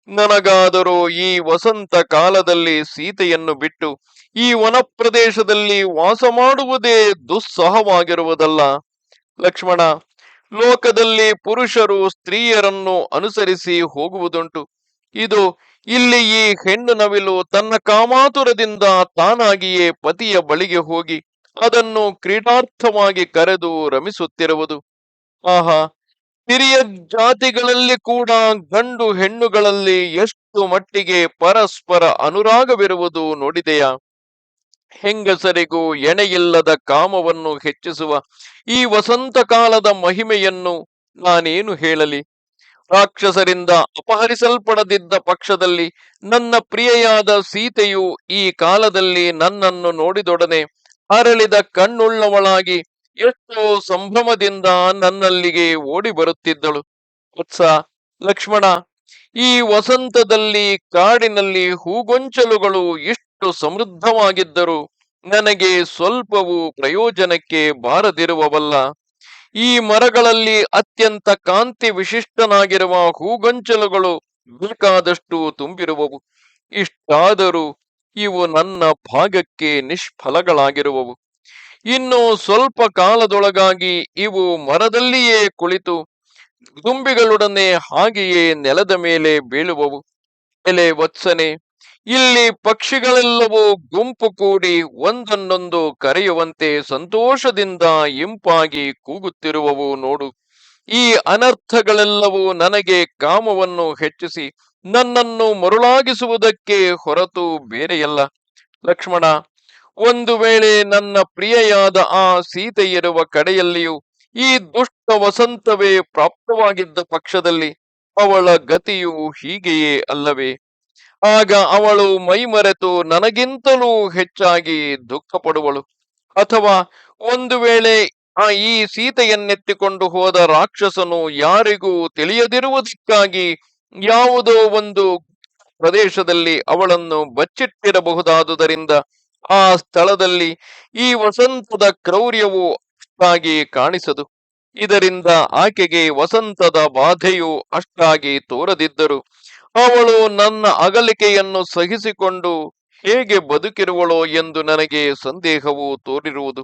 ನನಗಾದರೂ ಈ ವಸಂತ ಕಾಲದಲ್ಲಿ ಸೀತೆಯನ್ನು ಬಿಟ್ಟು ಈ ವನ ಪ್ರದೇಶದಲ್ಲಿ ವಾಸ ಮಾಡುವುದೇ ದುಸ್ಸಹವಾಗಿರುವುದಲ್ಲ. ಲಕ್ಷ್ಮಣ, ಲೋಕದಲ್ಲಿ ಪುರುಷರು ಸ್ತ್ರೀಯರನ್ನು ಅನುಸರಿಸಿ ಹೋಗುವುದುಂಟು. ಇದು ಇಲ್ಲಿ ಈ ಹೆಣ್ಣು ನವಿಲು ತನ್ನ ಕಾಮಾತುರದಿಂದ ತಾನಾಗಿಯೇ ಪತಿಯ ಬಳಿಗೆ ಹೋಗಿ ಅದನ್ನು ಕ್ರೀಡಾರ್ಥವಾಗಿ ಕರೆದು ರಮಿಸುತ್ತಿರುವುದು. ಆಹಾ, ಹಿರಿಯ ಜಾತಿಗಳಲ್ಲಿ ಕೂಡ ಗಂಡು ಹೆಣ್ಣುಗಳಲ್ಲಿ ಎಷ್ಟು ಮಟ್ಟಿಗೆ ಪರಸ್ಪರ ಅನುರಾಗವಿರುವುದು ನೋಡಿದೆಯಾ? ಹೆಂಗಸರಿಗೂ ಎಣೆಯಿಲ್ಲದ ಕಾಮವನ್ನು ಹೆಚ್ಚಿಸುವ ಈ ವಸಂತ ಕಾಲದ ಮಹಿಮೆಯನ್ನು ನಾನೇನು ಹೇಳಲಿ? ರಾಕ್ಷಸರಿಂದ ಅಪಹರಿಸಲ್ಪಡದಿದ್ದ ಪಕ್ಷದಲ್ಲಿ ನನ್ನ ಪ್ರಿಯೆಯಾದ ಸೀತೆಯು ಈ ಕಾಲದಲ್ಲಿ ನನ್ನನ್ನು ನೋಡಿದೊಡನೆ ಅರಳಿದ ಕಣ್ಣುಳ್ಳವಳಾಗಿ ಎಷ್ಟೋ ಸಂಭ್ರಮದಿಂದ ನನ್ನಲ್ಲಿಗೆ ಓಡಿ ಬರುತ್ತಿದ್ದಳು. ವತ್ಸ, ಲಕ್ಷ್ಮಣ, ಈ ವಸಂತದಲ್ಲಿ ಕಾಡಿನಲ್ಲಿ ಹೂಗೊಂಚಲುಗಳು ಇಷ್ಟು ಸಮೃದ್ಧವಾಗಿದ್ದರೂ ನನಗೆ ಸ್ವಲ್ಪವೂ ಪ್ರಯೋಜನಕ್ಕೆ ಬಾರದಿರುವವಲ್ಲ. ಈ ಮರಗಳಲ್ಲಿ ಅತ್ಯಂತ ಕಾಂತಿ ವಿಶಿಷ್ಟನಾಗಿರುವ ಹೂಗೊಂಚಲುಗಳು ಬೇಕಾದಷ್ಟು ತುಂಬಿರುವವು. ಇಷ್ಟಾದರೂ ಇವು ನನ್ನ ಭಾಗಕ್ಕೆ ನಿಷ್ಫಲಗಳಾಗಿರುವವು. ಇನ್ನು ಸ್ವಲ್ಪ ಕಾಲದೊಳಗಾಗಿ ಇವು ಮರದಲ್ಲಿಯೇ ಕುಳಿತು ದುಂಬಿಗಳೊಡನೆ ಹಾಗೆಯೇ ನೆಲದ ಮೇಲೆ ಬೀಳುವವು. ಎಲೆ ವತ್ಸನೆ, ಇಲ್ಲಿ ಪಕ್ಷಿಗಳೆಲ್ಲವೂ ಗುಂಪು ಕೂಡಿ ಒಂದನ್ನೊಂದು ಕರೆಯುವಂತೆ ಸಂತೋಷದಿಂದ ಇಂಪಾಗಿ ಕೂಗುತ್ತಿರುವವು ನೋಡು. ಈ ಅನರ್ಥಗಳೆಲ್ಲವೂ ನನಗೆ ಕಾಮವನ್ನು ಹೆಚ್ಚಿಸಿ ನನ್ನನ್ನು ಮರುಳಾಗಿಸುವುದಕ್ಕೆ ಹೊರತು ಬೇರೆಯಲ್ಲ. ಲಕ್ಷ್ಮಣ, ಒಂದು ವೇಳೆ ನನ್ನ ಪ್ರಿಯೆಯಾದ ಆ ಸೀತೆ ಇರುವ ಕಡೆಯಲ್ಲಿಯೂ ಈ ದುಷ್ಟ ವಸಂತವೇ ಪ್ರಾಪ್ತವಾಗಿದ್ದ ಪಕ್ಷದಲ್ಲಿ ಅವಳ ಗತಿಯು ಹೀಗೆಯೇ ಅಲ್ಲವೇ? ಆಗ ಅವಳು ಮೈಮರೆತು ನನಗಿಂತಲೂ ಹೆಚ್ಚಾಗಿ ದುಃಖ ಪಡುವಳು. ಅಥವಾ ಒಂದು ವೇಳೆ ಈ ಸೀತೆಯನ್ನೆತ್ತಿಕೊಂಡು ಹೋದ ರಾಕ್ಷಸನು ಯಾರಿಗೂ ತಿಳಿಯದಿರುವುದಕ್ಕಾಗಿ ಯಾವುದೋ ಒಂದು ಪ್ರದೇಶದಲ್ಲಿ ಅವಳನ್ನು ಬಚ್ಚಿಟ್ಟಿರಬಹುದಾದುದರಿಂದ ಆ ಸ್ಥಳದಲ್ಲಿ ಈ ವಸಂತದ ಕ್ರೌರ್ಯವು ಅಷ್ಟಾಗಿ ಕಾಣಿಸದು. ಇದರಿಂದ ಆಕೆಗೆ ವಸಂತದ ಬಾಧೆಯು ಅಷ್ಟಾಗಿ ತೋರದಿದ್ದರು ಅವಳು ನನ್ನ ಅಗಲಿಕೆಯನ್ನು ಸಹಿಸಿಕೊಂಡು ಹೇಗೆ ಬದುಕಿರುವಳೋ ಎಂದು ನನಗೆ ಸಂದೇಹವು ತೋರಿರುವುದು.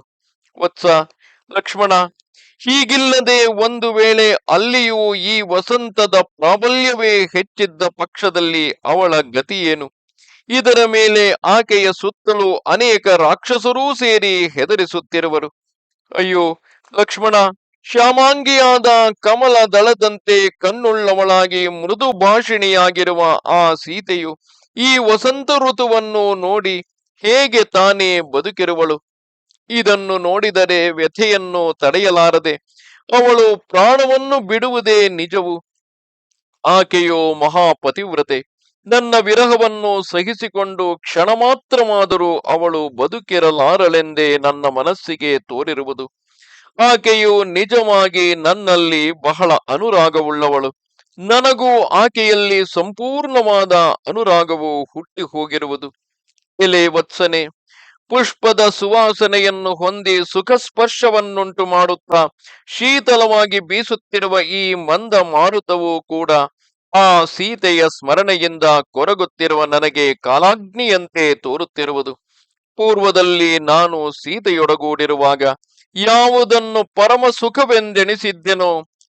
ವತ್ಸ, ಲಕ್ಷ್ಮಣ, ಹೀಗಿಲ್ಲದೆ ಒಂದು ವೇಳೆ ಅಲ್ಲಿಯೂ ಈ ವಸಂತದ ಪ್ರಾಬಲ್ಯವೇ ಹೆಚ್ಚಿದ್ದ ಪಕ್ಷದಲ್ಲಿ ಅವಳ ಗತಿಯೇನು? ಇದರ ಮೇಲೆ ಆಕೆಯ ಸುತ್ತಲೂ ಅನೇಕ ರಾಕ್ಷಸರೂ ಸೇರಿ ಹೆದರಿಸುತ್ತಿರುವರು. ಅಯ್ಯೋ ಲಕ್ಷ್ಮಣ, ಶ್ಯಾಮಾಂಗಿಯಾದ ಕಮಲ ದಳದಂತೆ ಕಣ್ಣುಳ್ಳವಳಾಗಿ ಮೃದು ಭಾಷಿಣಿಯಾಗಿರುವ ಆ ಸೀತೆಯು ಈ ವಸಂತ ಋತುವನ್ನು ನೋಡಿ ಹೇಗೆ ತಾನೇ ಬದುಕಿರುವಳು. ಇದನ್ನು ನೋಡಿದರೆ ವ್ಯಥೆಯನ್ನು ತಡೆಯಲಾರದೆ ಅವಳು ಪ್ರಾಣವನ್ನು ಬಿಡುವುದೇ ನಿಜವು. ಆಕೆಯೋ ಮಹಾಪತಿವ್ರತೆ. ನನ್ನ ವಿರಹವನ್ನು ಸಹಿಸಿಕೊಂಡು ಕ್ಷಣ ಮಾತ್ರವಾದರೂ ಅವಳು ಬದುಕಿರಲಾರಳೆಂದೇ ನನ್ನ ಮನಸ್ಸಿಗೆ ತೋರಿರುವುದು. ಆಕೆಯು ನಿಜವಾಗಿ ನನ್ನಲ್ಲಿ ಬಹಳ ಅನುರಾಗವುಳ್ಳವಳು. ನನಗೂ ಆಕೆಯಲ್ಲಿ ಸಂಪೂರ್ಣವಾದ ಅನುರಾಗವು ಹುಟ್ಟಿ ಹೋಗಿರುವುದು. ಎಲೆ ವತ್ಸನೆ, ಪುಷ್ಪದ ಸುವಾಸನೆಯನ್ನು ಹೊಂದಿ ಸುಖ ಸ್ಪರ್ಶವನ್ನುಂಟು ಮಾಡುತ್ತಾ ಶೀತಲವಾಗಿ ಬೀಸುತ್ತಿರುವ ಈ ಮಂದ ಮಾರುತವೂ ಕೂಡ ಆ ಸೀತೆಯ ಸ್ಮರಣೆಯಿಂದ ಕೊರಗುತ್ತಿರುವ ನನಗೆ ಕಾಲಾಗ್ನಿಯಂತೆ ತೋರುತ್ತಿರುವುದು. ಪೂರ್ವದಲ್ಲಿ ನಾನು ಸೀತೆಯೊಡಗೂಡಿರುವಾಗ ಯಾವುದನ್ನು ಪರಮ ಸುಖವೆಂದೆಣಿಸಿದ್ದೆನೋ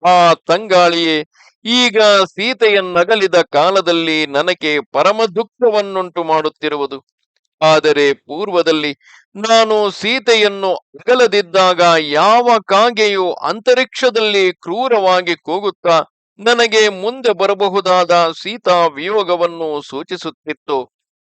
ಆ ತಂಗಾಳಿಯೇ ಈಗ ಸೀತೆಯನ್ನಗಲಿದ ಕಾಲದಲ್ಲಿ ನನಗೆ ಪರಮ ದುಃಖವನ್ನುಂಟು ಮಾಡುತ್ತಿರುವುದು. ಆದರೆ ಪೂರ್ವದಲ್ಲಿ ನಾನು ಸೀತೆಯನ್ನು ಅಗಲದಿದ್ದಾಗ ಯಾವ ಕಾಗೆಯು ಅಂತರಿಕ್ಷದಲ್ಲಿ ಕ್ರೂರವಾಗಿ ಕೂಗುತ್ತಾ ನನಗೆ ಮುಂದೆ ಬರಬಹುದಾದ ಸೀತಾ ವಿಯೋಗವನ್ನು ಸೂಚಿಸುತ್ತಿತ್ತು,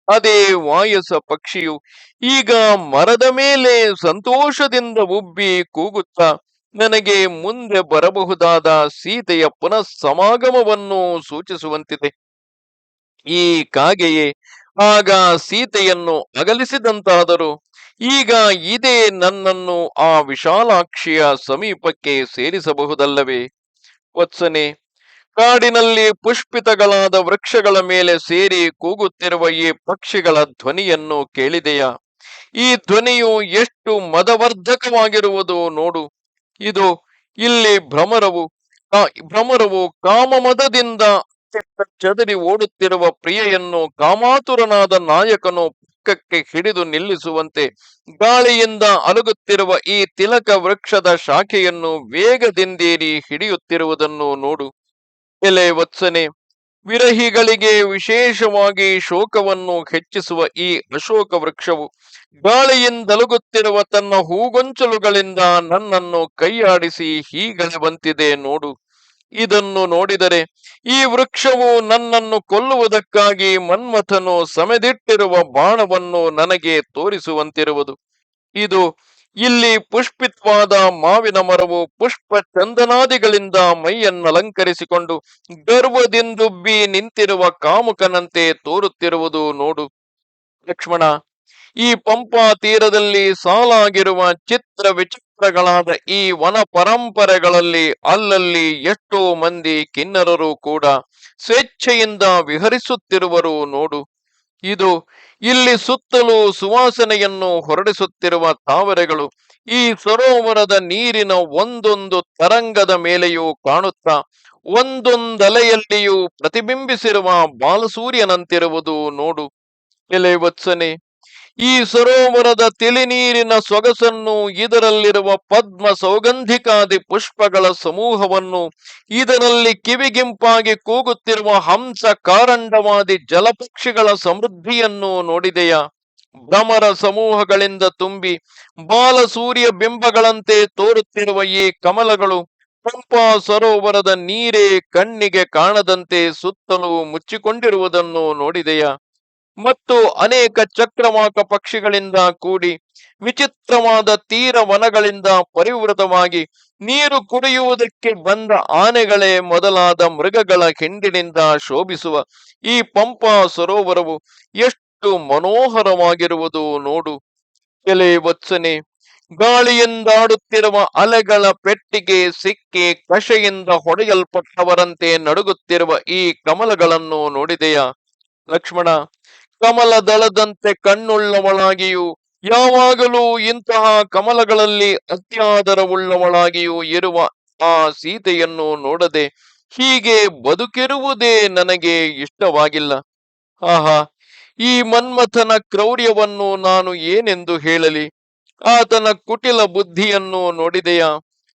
ಅದೇ ವಾಯಸ ಪಕ್ಷಿಯು ಈಗ ಮರದ ಮೇಲೆ ಸಂತೋಷದಿಂದ ಉಬ್ಬಿ ಕೂಗುತ್ತಾ ನನಗೆ ಮುಂದೆ ಬರಬಹುದಾದ ಸೀತೆಯ ಪುನಃ ಸಮಾಗಮವನ್ನು ಸೂಚಿಸುವಂತಿದೆ. ಈ ಕಾಗೆಯೇ ಆಗ ಸೀತೆಯನ್ನು ಅಗಲಿಸಿದಂತಾದರೂ ಈಗ ಇದೇ ನನ್ನನ್ನು ಆ ವಿಶಾಲಾಕ್ಷಿಯ ಸಮೀಪಕ್ಕೆ ಸೇರಿಸಬಹುದಲ್ಲವೇ? ವತ್ಸನೆ, ಕಾಡಿನಲ್ಲಿ ಪುಷ್ಪಿತಗಳಾದ ವೃಕ್ಷಗಳ ಮೇಲೆ ಸೇರಿ ಕೂಗುತ್ತಿರುವ ಈ ಪಕ್ಷಿಗಳ ಧ್ವನಿಯನ್ನು ಕೇಳಿದೆಯಾ? ಈ ಧ್ವನಿಯು ಎಷ್ಟು ಮದವರ್ಧಕವಾಗಿರುವುದು ನೋಡು. ಇದು ಇಲ್ಲಿ ಭ್ರಮರವು ಕಾಮಮದದಿಂದ ಚದರಿ ಓಡುತ್ತಿರುವ ಪ್ರಿಯೆಯನ್ನು ಕಾಮಾತುರನಾದ ನಾಯಕನು ಪಕ್ಕಕ್ಕೆ ಹಿಡಿದು ನಿಲ್ಲಿಸುವಂತೆ ಗಾಳಿಯಿಂದ ಅಲುಗುತ್ತಿರುವ ಈ ತಿಲಕ ವೃಕ್ಷದ ಶಾಖೆಯನ್ನು ವೇಗದಿಂದೇರಿ ಹಿಡಿಯುತ್ತಿರುವುದನ್ನು ನೋಡು. ಎಲೆ ವತ್ಸನೆ, ವಿರಹಿಗಳಿಗೆ ವಿಶೇಷವಾಗಿ ಶೋಕವನ್ನು ಹೆಚ್ಚಿಸುವ ಈ ಅಶೋಕ ವೃಕ್ಷವು ಗಾಳಿಯಿಂದಲುಗುತ್ತಿರುವ ತನ್ನ ಹೂಗೊಂಚಲುಗಳಿಂದ ನನ್ನನ್ನು ಕೈಯಾಡಿಸಿ ಹೀಗಳೆವಂತಿದೆ ನೋಡು. ಇದನ್ನು ನೋಡಿದರೆ ಈ ವೃಕ್ಷವು ನನ್ನನ್ನು ಕೊಲ್ಲುವುದಕ್ಕಾಗಿ ಮನ್ಮಥನು ಸಮೆದಿಟ್ಟಿರುವ ಬಾಣವನ್ನು ನನಗೆ ತೋರಿಸುವಂತಿರುವುದು. ಇದು ಇಲ್ಲಿ ಪುಷ್ಪಿತವಾದ ಮಾವಿನ ಮರವು ಪುಷ್ಪ ಚಂದನಾದಿಗಳಿಂದ ಮೈಯನ್ನಲಂಕರಿಸಿಕೊಂಡು ಗರ್ವದಿಂದುಬ್ಬಿ ನಿಂತಿರುವ ಕಾಮುಕನಂತೆ ತೋರುತ್ತಿರುವುದು ನೋಡು. ಲಕ್ಷ್ಮಣ, ಈ ಪಂಪಾ ತೀರದಲ್ಲಿ ಸಾಲಾಗಿರುವ ಚಿತ್ರ ವಿಚಿತ್ರಗಳಾದ ಈ ವನ ಪರಂಪರೆಗಳಲ್ಲಿ ಅಲ್ಲಲ್ಲಿ ಎಷ್ಟೋ ಮಂದಿ ಕಿನ್ನರರು ಕೂಡ ಸ್ವೇಚ್ಛೆಯಿಂದ ವಿಹರಿಸುತ್ತಿರುವರು ನೋಡು. ಇದು ಇಲ್ಲಿ ಸುತ್ತಲೂ ಸುವಾಸನೆಯನ್ನು ಹೊರಡಿಸುತ್ತಿರುವ ತಾವರೆಗಳು ಈ ಸರೋವರದ ನೀರಿನ ಒಂದೊಂದು ತರಂಗದ ಮೇಲೆಯೂ ಕಾಣುತ್ತಾ ಒಂದೊಂದಲೆಯಲ್ಲಿಯೂ ಪ್ರತಿಬಿಂಬಿಸಿರುವ ಬಾಲಸೂರ್ಯನಂತಿರುವುದು ನೋಡು. ಎಲೆ ವತ್ಸನೆ, ಈ ಸರೋವರದ ತಿಳಿನೀರಿನ ಸೊಗಸನ್ನು, ಇದರಲ್ಲಿರುವ ಪದ್ಮ ಸೌಗಂಧಿಕಾದಿ ಪುಷ್ಪಗಳ ಸಮೂಹವನ್ನು, ಇದರಲ್ಲಿ ಕಿವಿಗಿಂಪಾಗಿ ಕೂಗುತ್ತಿರುವ ಹಂಸ ಕಾರಂಡವಾದಿ ಜಲಪಕ್ಷಿಗಳ ಸಮೃದ್ಧಿಯನ್ನು ನೋಡಿದೆಯಾ? ಭ್ರಮರ ಸಮೂಹಗಳಿಂದ ತುಂಬಿ ಬಾಲಸೂರ್ಯ ಬಿಂಬಗಳಂತೆ ತೋರುತ್ತಿರುವ ಈ ಕಮಲಗಳು ಪಂಪಾ ಸರೋವರದ ನೀರೇ ಕಣ್ಣಿಗೆ ಕಾಣದಂತೆ ಸುತ್ತಲೂ ಮುಚ್ಚಿಕೊಂಡಿರುವುದನ್ನು ನೋಡಿದೆಯಾ? ಮತ್ತು ಅನೇಕ ಚಕ್ರವಾಕ ಪಕ್ಷಿಗಳಿಂದ ಕೂಡಿ ವಿಚಿತ್ರವಾದ ತೀರ ವನಗಳಿಂದ ಪರಿವೃತವಾಗಿ ನೀರು ಕುಡಿಯುವುದಕ್ಕೆ ಬಂದ ಆನೆಗಳೇ ಮೊದಲಾದ ಮೃಗಗಳ ಹಿಂಡಿನಿಂದ ಶೋಭಿಸುವ ಈ ಪಂಪಾ ಸರೋವರವು ಎಷ್ಟು ಮನೋಹರವಾಗಿರುವುದು ನೋಡು. ಎಲೆ ವತ್ಸನೆ, ಗಾಳಿಯಿಂದಾಡುತ್ತಿರುವ ಅಲೆಗಳ ಪೆಟ್ಟಿಗೆ ಸಿಕ್ಕಿ ಕಷೆಯಿಂದ ಹೊಡೆಯಲ್ಪಟ್ಟವರಂತೆ ನಡುಗುತ್ತಿರುವ ಈ ಕಮಲಗಳನ್ನು ನೋಡಿದೆಯಾ? ಲಕ್ಷ್ಮಣ, ಕಮಲ ದಳದಂತೆ ಕಣ್ಣುಳ್ಳವಳಾಗಿಯೂ ಯಾವಾಗಲೂ ಇಂತಹ ಕಮಲಗಳಲ್ಲಿ ಅತ್ಯಾದರವುಳ್ಳವಳಾಗಿಯೂ ಇರುವ ಆ ಸೀತೆಯನ್ನು ನೋಡದೆ ಹೀಗೆ ಬದುಕಿರುವುದೇ ನನಗೆ ಇಷ್ಟವಾಗಿಲ್ಲ. ಆಹಾ, ಈ ಮನ್ಮಥನ ಕ್ರೌರ್ಯವನ್ನು ನಾನು ಏನೆಂದು ಹೇಳಲಿ? ಆತನ ಕುಟಿಲ ಬುದ್ಧಿಯನ್ನು ನೋಡಿದೆಯಾ?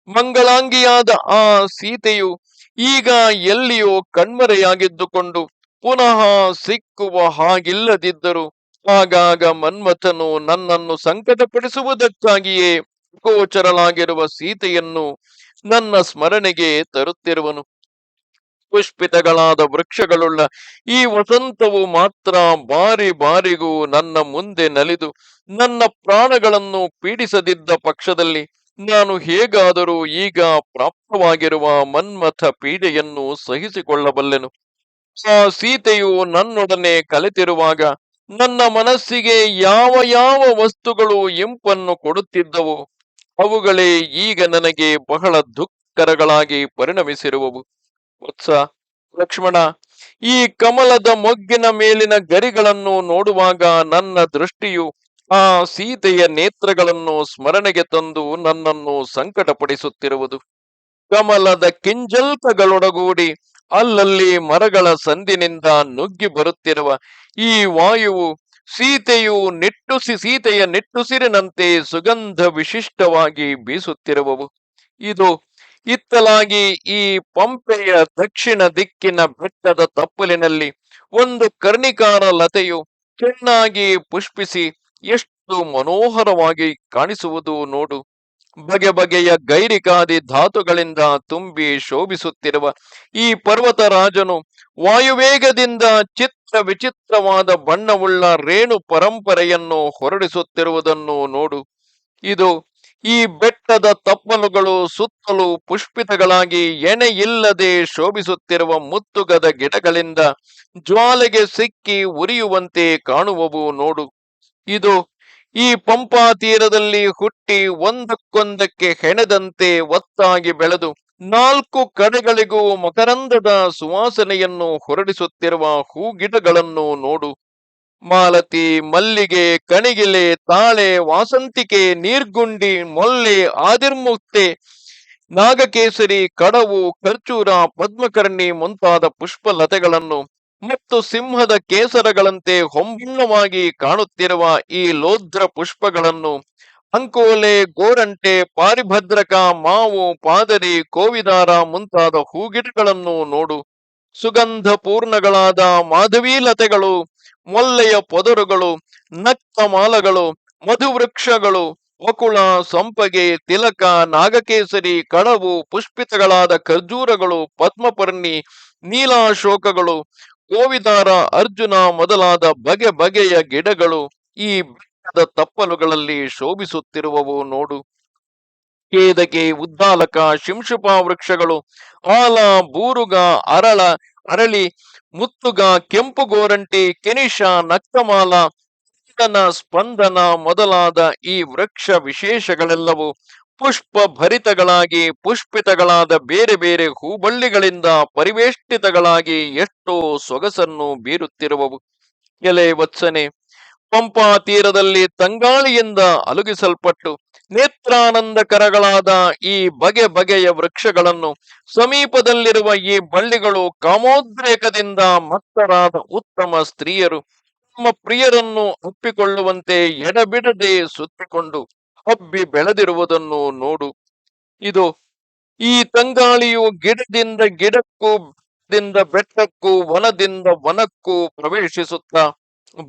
ಮಂಗಳಾಂಗಿಯಾದ ಆ ಸೀತೆಯು ಈಗ ಎಲ್ಲಿಯೋ ಕಣ್ಮರೆಯಾಗಿದ್ದುಕೊಂಡು ಪುನಃ ಸಿಕ್ಕುವ ಹಾಗಿಲ್ಲದಿದ್ದರು ಆಗಾಗ ಮನ್ಮಥನು ನನ್ನನ್ನು ಸಂಕಟಪಡಿಸುವುದಕ್ಕಾಗಿಯೇ ಗೋಚರಲಾಗಿರುವ ಸೀತೆಯನ್ನು ನನ್ನ ಸ್ಮರಣೆಗೆ ತರುತ್ತಿರುವನು. ಪುಷ್ಪಿತಗಳಾದ ವೃಕ್ಷಗಳುಳ್ಳ ಈ ವಸಂತವು ಮಾತ್ರ ಬಾರಿ ಬಾರಿಗೂ ನನ್ನ ಮುಂದೆ ನಲಿದು ನನ್ನ ಪ್ರಾಣಗಳನ್ನು ಪೀಡಿಸದಿದ್ದ ಪಕ್ಷದಲ್ಲಿ ನಾನು ಹೇಗಾದರೂ ಈಗ ಪ್ರಾಪ್ತವಾಗಿರುವ ಮನ್ಮಥ ಪೀಡೆಯನ್ನು ಸಹಿಸಿಕೊಳ್ಳಬಲ್ಲೆನು. ಆ ಸೀತೆಯು ನನ್ನೊಡನೆ ಕಲೆತಿರುವಾಗ ನನ್ನ ಮನಸ್ಸಿಗೆ ಯಾವ ಯಾವ ವಸ್ತುಗಳು ಇಂಪನ್ನು ಕೊಡುತ್ತಿದ್ದವೋ ಅವುಗಳೇ ಈಗ ನನಗೆ ಬಹಳ ದುಃಖಕರಗಳಾಗಿ ಪರಿಣಮಿಸಿರುವವು. ವತ್ಸ, ಲಕ್ಷ್ಮಣ, ಈ ಕಮಲದ ಮೊಗ್ಗಿನ ಮೇಲಿನ ಗರಿಗಳನ್ನು ನೋಡುವಾಗ ನನ್ನ ದೃಷ್ಟಿಯು ಆ ಸೀತೆಯ ನೇತ್ರಗಳನ್ನು ಸ್ಮರಣೆಗೆ ತಂದು ನನ್ನನ್ನು ಸಂಕಟಪಡಿಸುತ್ತಿರುವುದು. ಕಮಲದ ಕಿಂಜಲ್ಕಗಳೊಡಗೂಡಿ ಅಲ್ಲಲ್ಲಿ ಮರಗಳ ಸಂದಿನಿಂದ ನುಗ್ಗಿ ಬರುತ್ತಿರುವ ಈ ವಾಯುವು ಸೀತೆಯ ನಿಟ್ಟುಸಿರಿನಂತೆ ಸುಗಂಧ ವಿಶಿಷ್ಟವಾಗಿ ಬೀಸುತ್ತಿರುವವು. ಇದು ಇತ್ತಲಾಗಿ ಈ ಪಂಪೆಯ ದಕ್ಷಿಣ ದಿಕ್ಕಿನ ಬೆಟ್ಟದ ತಪ್ಪಲಿನಲ್ಲಿ ಒಂದು ಕರ್ಣಿಕಾರ ಲತೆಯು ಚೆನ್ನಾಗಿ ಪುಷ್ಪಿಸಿ ಎಷ್ಟು ಮನೋಹರವಾಗಿ ಕಾಣಿಸುವುದು ನೋಡು. ಬಗೆ ಬಗೆಯ ಗೈರಿಕಾದಿ ಧಾತುಗಳಿಂದ ತುಂಬಿ ಶೋಭಿಸುತ್ತಿರುವ ಈ ಪರ್ವತರಾಜನು ವಾಯುವೇಗದಿಂದ ಚಿತ್ರ ವಿಚಿತ್ರವಾದ ಬಣ್ಣವುಳ್ಳ ರೇಣು ಪರಂಪರೆಯನ್ನು ಹೊರಡಿಸುತ್ತಿರುವುದನ್ನು ನೋಡು. ಇದು ಈ ಬೆಟ್ಟದ ತಪ್ಪಲುಗಳು ಸುತ್ತಲೂ ಪುಷ್ಪಿತಗಳಾಗಿ ಎಣೆಯಿಲ್ಲದೆ ಶೋಭಿಸುತ್ತಿರುವ ಮುತ್ತುಗದ ಗಿಡಗಳಿಂದ ಜ್ವಾಲೆಗೆ ಸಿಕ್ಕಿ ಉರಿಯುವಂತೆ ಕಾಣುವವು ನೋಡು. ಇದು ಈ ಪಂಪಾ ತೀರದಲ್ಲಿ ಹುಟ್ಟಿ ಒಂದಕ್ಕೊಂದಕ್ಕೆ ಹೆಣೆದಂತೆ ಒತ್ತಾಗಿ ಬೆಳೆದು ನಾಲ್ಕು ಕಡೆಗಳಿಗೂ ಮಕರಂದದ ಸುವಾಸನೆಯನ್ನು ಹೊರಡಿಸುತ್ತಿರುವ ಹೂಗಿಡಗಳನ್ನು ನೋಡು. ಮಾಲತಿ, ಮಲ್ಲಿಗೆ, ಕಣಿಗಿಲೆ, ತಾಳೆ, ವಾಸಂತಿಕೆ, ನೀರ್ಗುಂಡಿ, ಮೊಲ್ಲೆ, ಆದಿರ್ಮುಕ್ತೆ, ನಾಗಕೇಸರಿ, ಕಡವು, ಖರ್ಚೂರ, ಪದ್ಮಕರ್ಣಿ ಮುಂತಾದ ಪುಷ್ಪಲತೆಗಳನ್ನು ಮತ್ತು ಸಿಂಹದ ಕೇಸರಗಳಂತೆ ಹೊಂಬಣ್ಣವಾಗಿ ಕಾಣುತ್ತಿರುವ ಈ ಲೋದ್ರ ಪುಷ್ಪಗಳನ್ನು, ಅಂಕೋಲೆ, ಗೋರಂಟೆ, ಪಾರಿಭದ್ರಕ, ಮಾವು, ಪಾದರಿ, ಕೋವಿದಾರ ಮುಂತಾದ ಹೂಗಿಡಗಳನ್ನು ನೋಡು. ಸುಗಂಧ ಪೂರ್ಣಗಳಾದ ಮಾಧವೀ ಲತೆಗಳು, ಮೊಲ್ಲೆಯ ಪೊದರುಗಳು, ನಕ್ತಮಾಲಗಳು, ಮಧುವೃಕ್ಷಗಳು, ವಕುಳ, ಸಂಪಗೆ, ತಿಲಕ, ನಾಗಕೇಸರಿ, ಕಡವು, ಪುಷ್ಪಿತಗಳಾದ ಖರ್ಜೂರಗಳು, ಪದ್ಮಪರ್ಣಿ, ನೀಲಾಶೋಕಗಳು, ಗೋವಿದಾರ, ಅರ್ಜುನ ಮೊದಲಾದ ಬಗೆ ಬಗೆಯ ಗಿಡಗಳು ಈ ಬೆಟ್ಟದ ತಪ್ಪಲುಗಳಲ್ಲಿ ಶೋಭಿಸುತ್ತಿರುವವು ನೋಡು. ಕೇದಕೆ, ಉದ್ದಾಲಕ, ಶಿಂಶುಪ ವೃಕ್ಷಗಳು, ಆಲ, ಬೂರುಗ, ಅರಳಿ, ಮುತ್ತುಗ, ಕೆಂಪು ಗೋರಂಟಿ, ಕೆನಿಷ, ನಕ್ತಮಾಲ, ಸ್ಪಂದನ ಮೊದಲಾದ ಈ ವೃಕ್ಷ ವಿಶೇಷಗಳೆಲ್ಲವೂ ಪುಷ್ಪ ಭರಿತಗಳಾಗಿ ಪುಷ್ಪಿತಗಳಾದ ಬೇರೆ ಬೇರೆ ಹೂಬಳ್ಳಿಗಳಿಂದ ಪರಿವೇಷ್ಟಿತಗಳಾಗಿ ಎಷ್ಟೋ ಸೊಗಸನ್ನು ಬೀರುತ್ತಿರುವವು. ಎಲೆ ವತ್ಸನೆ, ಪಂಪಾ ತೀರದಲ್ಲಿ ತಂಗಾಳಿಯಿಂದ ಅಲುಗಿಸಲ್ಪಟ್ಟು ನೇತ್ರಾನಂದಕರಗಳಾದ ಈ ಬಗೆ ಬಗೆಯ ವೃಕ್ಷಗಳನ್ನು ಸಮೀಪದಲ್ಲಿರುವ ಈ ಬಳ್ಳಿಗಳು ಕಾಮೋದ್ರೇಕದಿಂದ ಮತ್ತರಾದ ಉತ್ತಮ ಸ್ತ್ರೀಯರು ತಮ್ಮ ಪ್ರಿಯರನ್ನು ಒಪ್ಪಿಕೊಳ್ಳುವಂತೆ ಎಡಬಿಡದೆ ಸುತ್ತಿಕೊಂಡು ಹಬ್ಬಿ ಬೆಳೆದಿರುವುದನ್ನು ನೋಡು. ಇದು ಈ ತಂಗಾಳಿಯು ಗಿಡದಿಂದ ಗಿಡಕ್ಕೂ, ಬೆಟ್ಟದಿಂದ ಬೆಟ್ಟಕ್ಕೂ, ವನದಿಂದ ವನಕ್ಕೂ ಪ್ರವೇಶಿಸುತ್ತಾ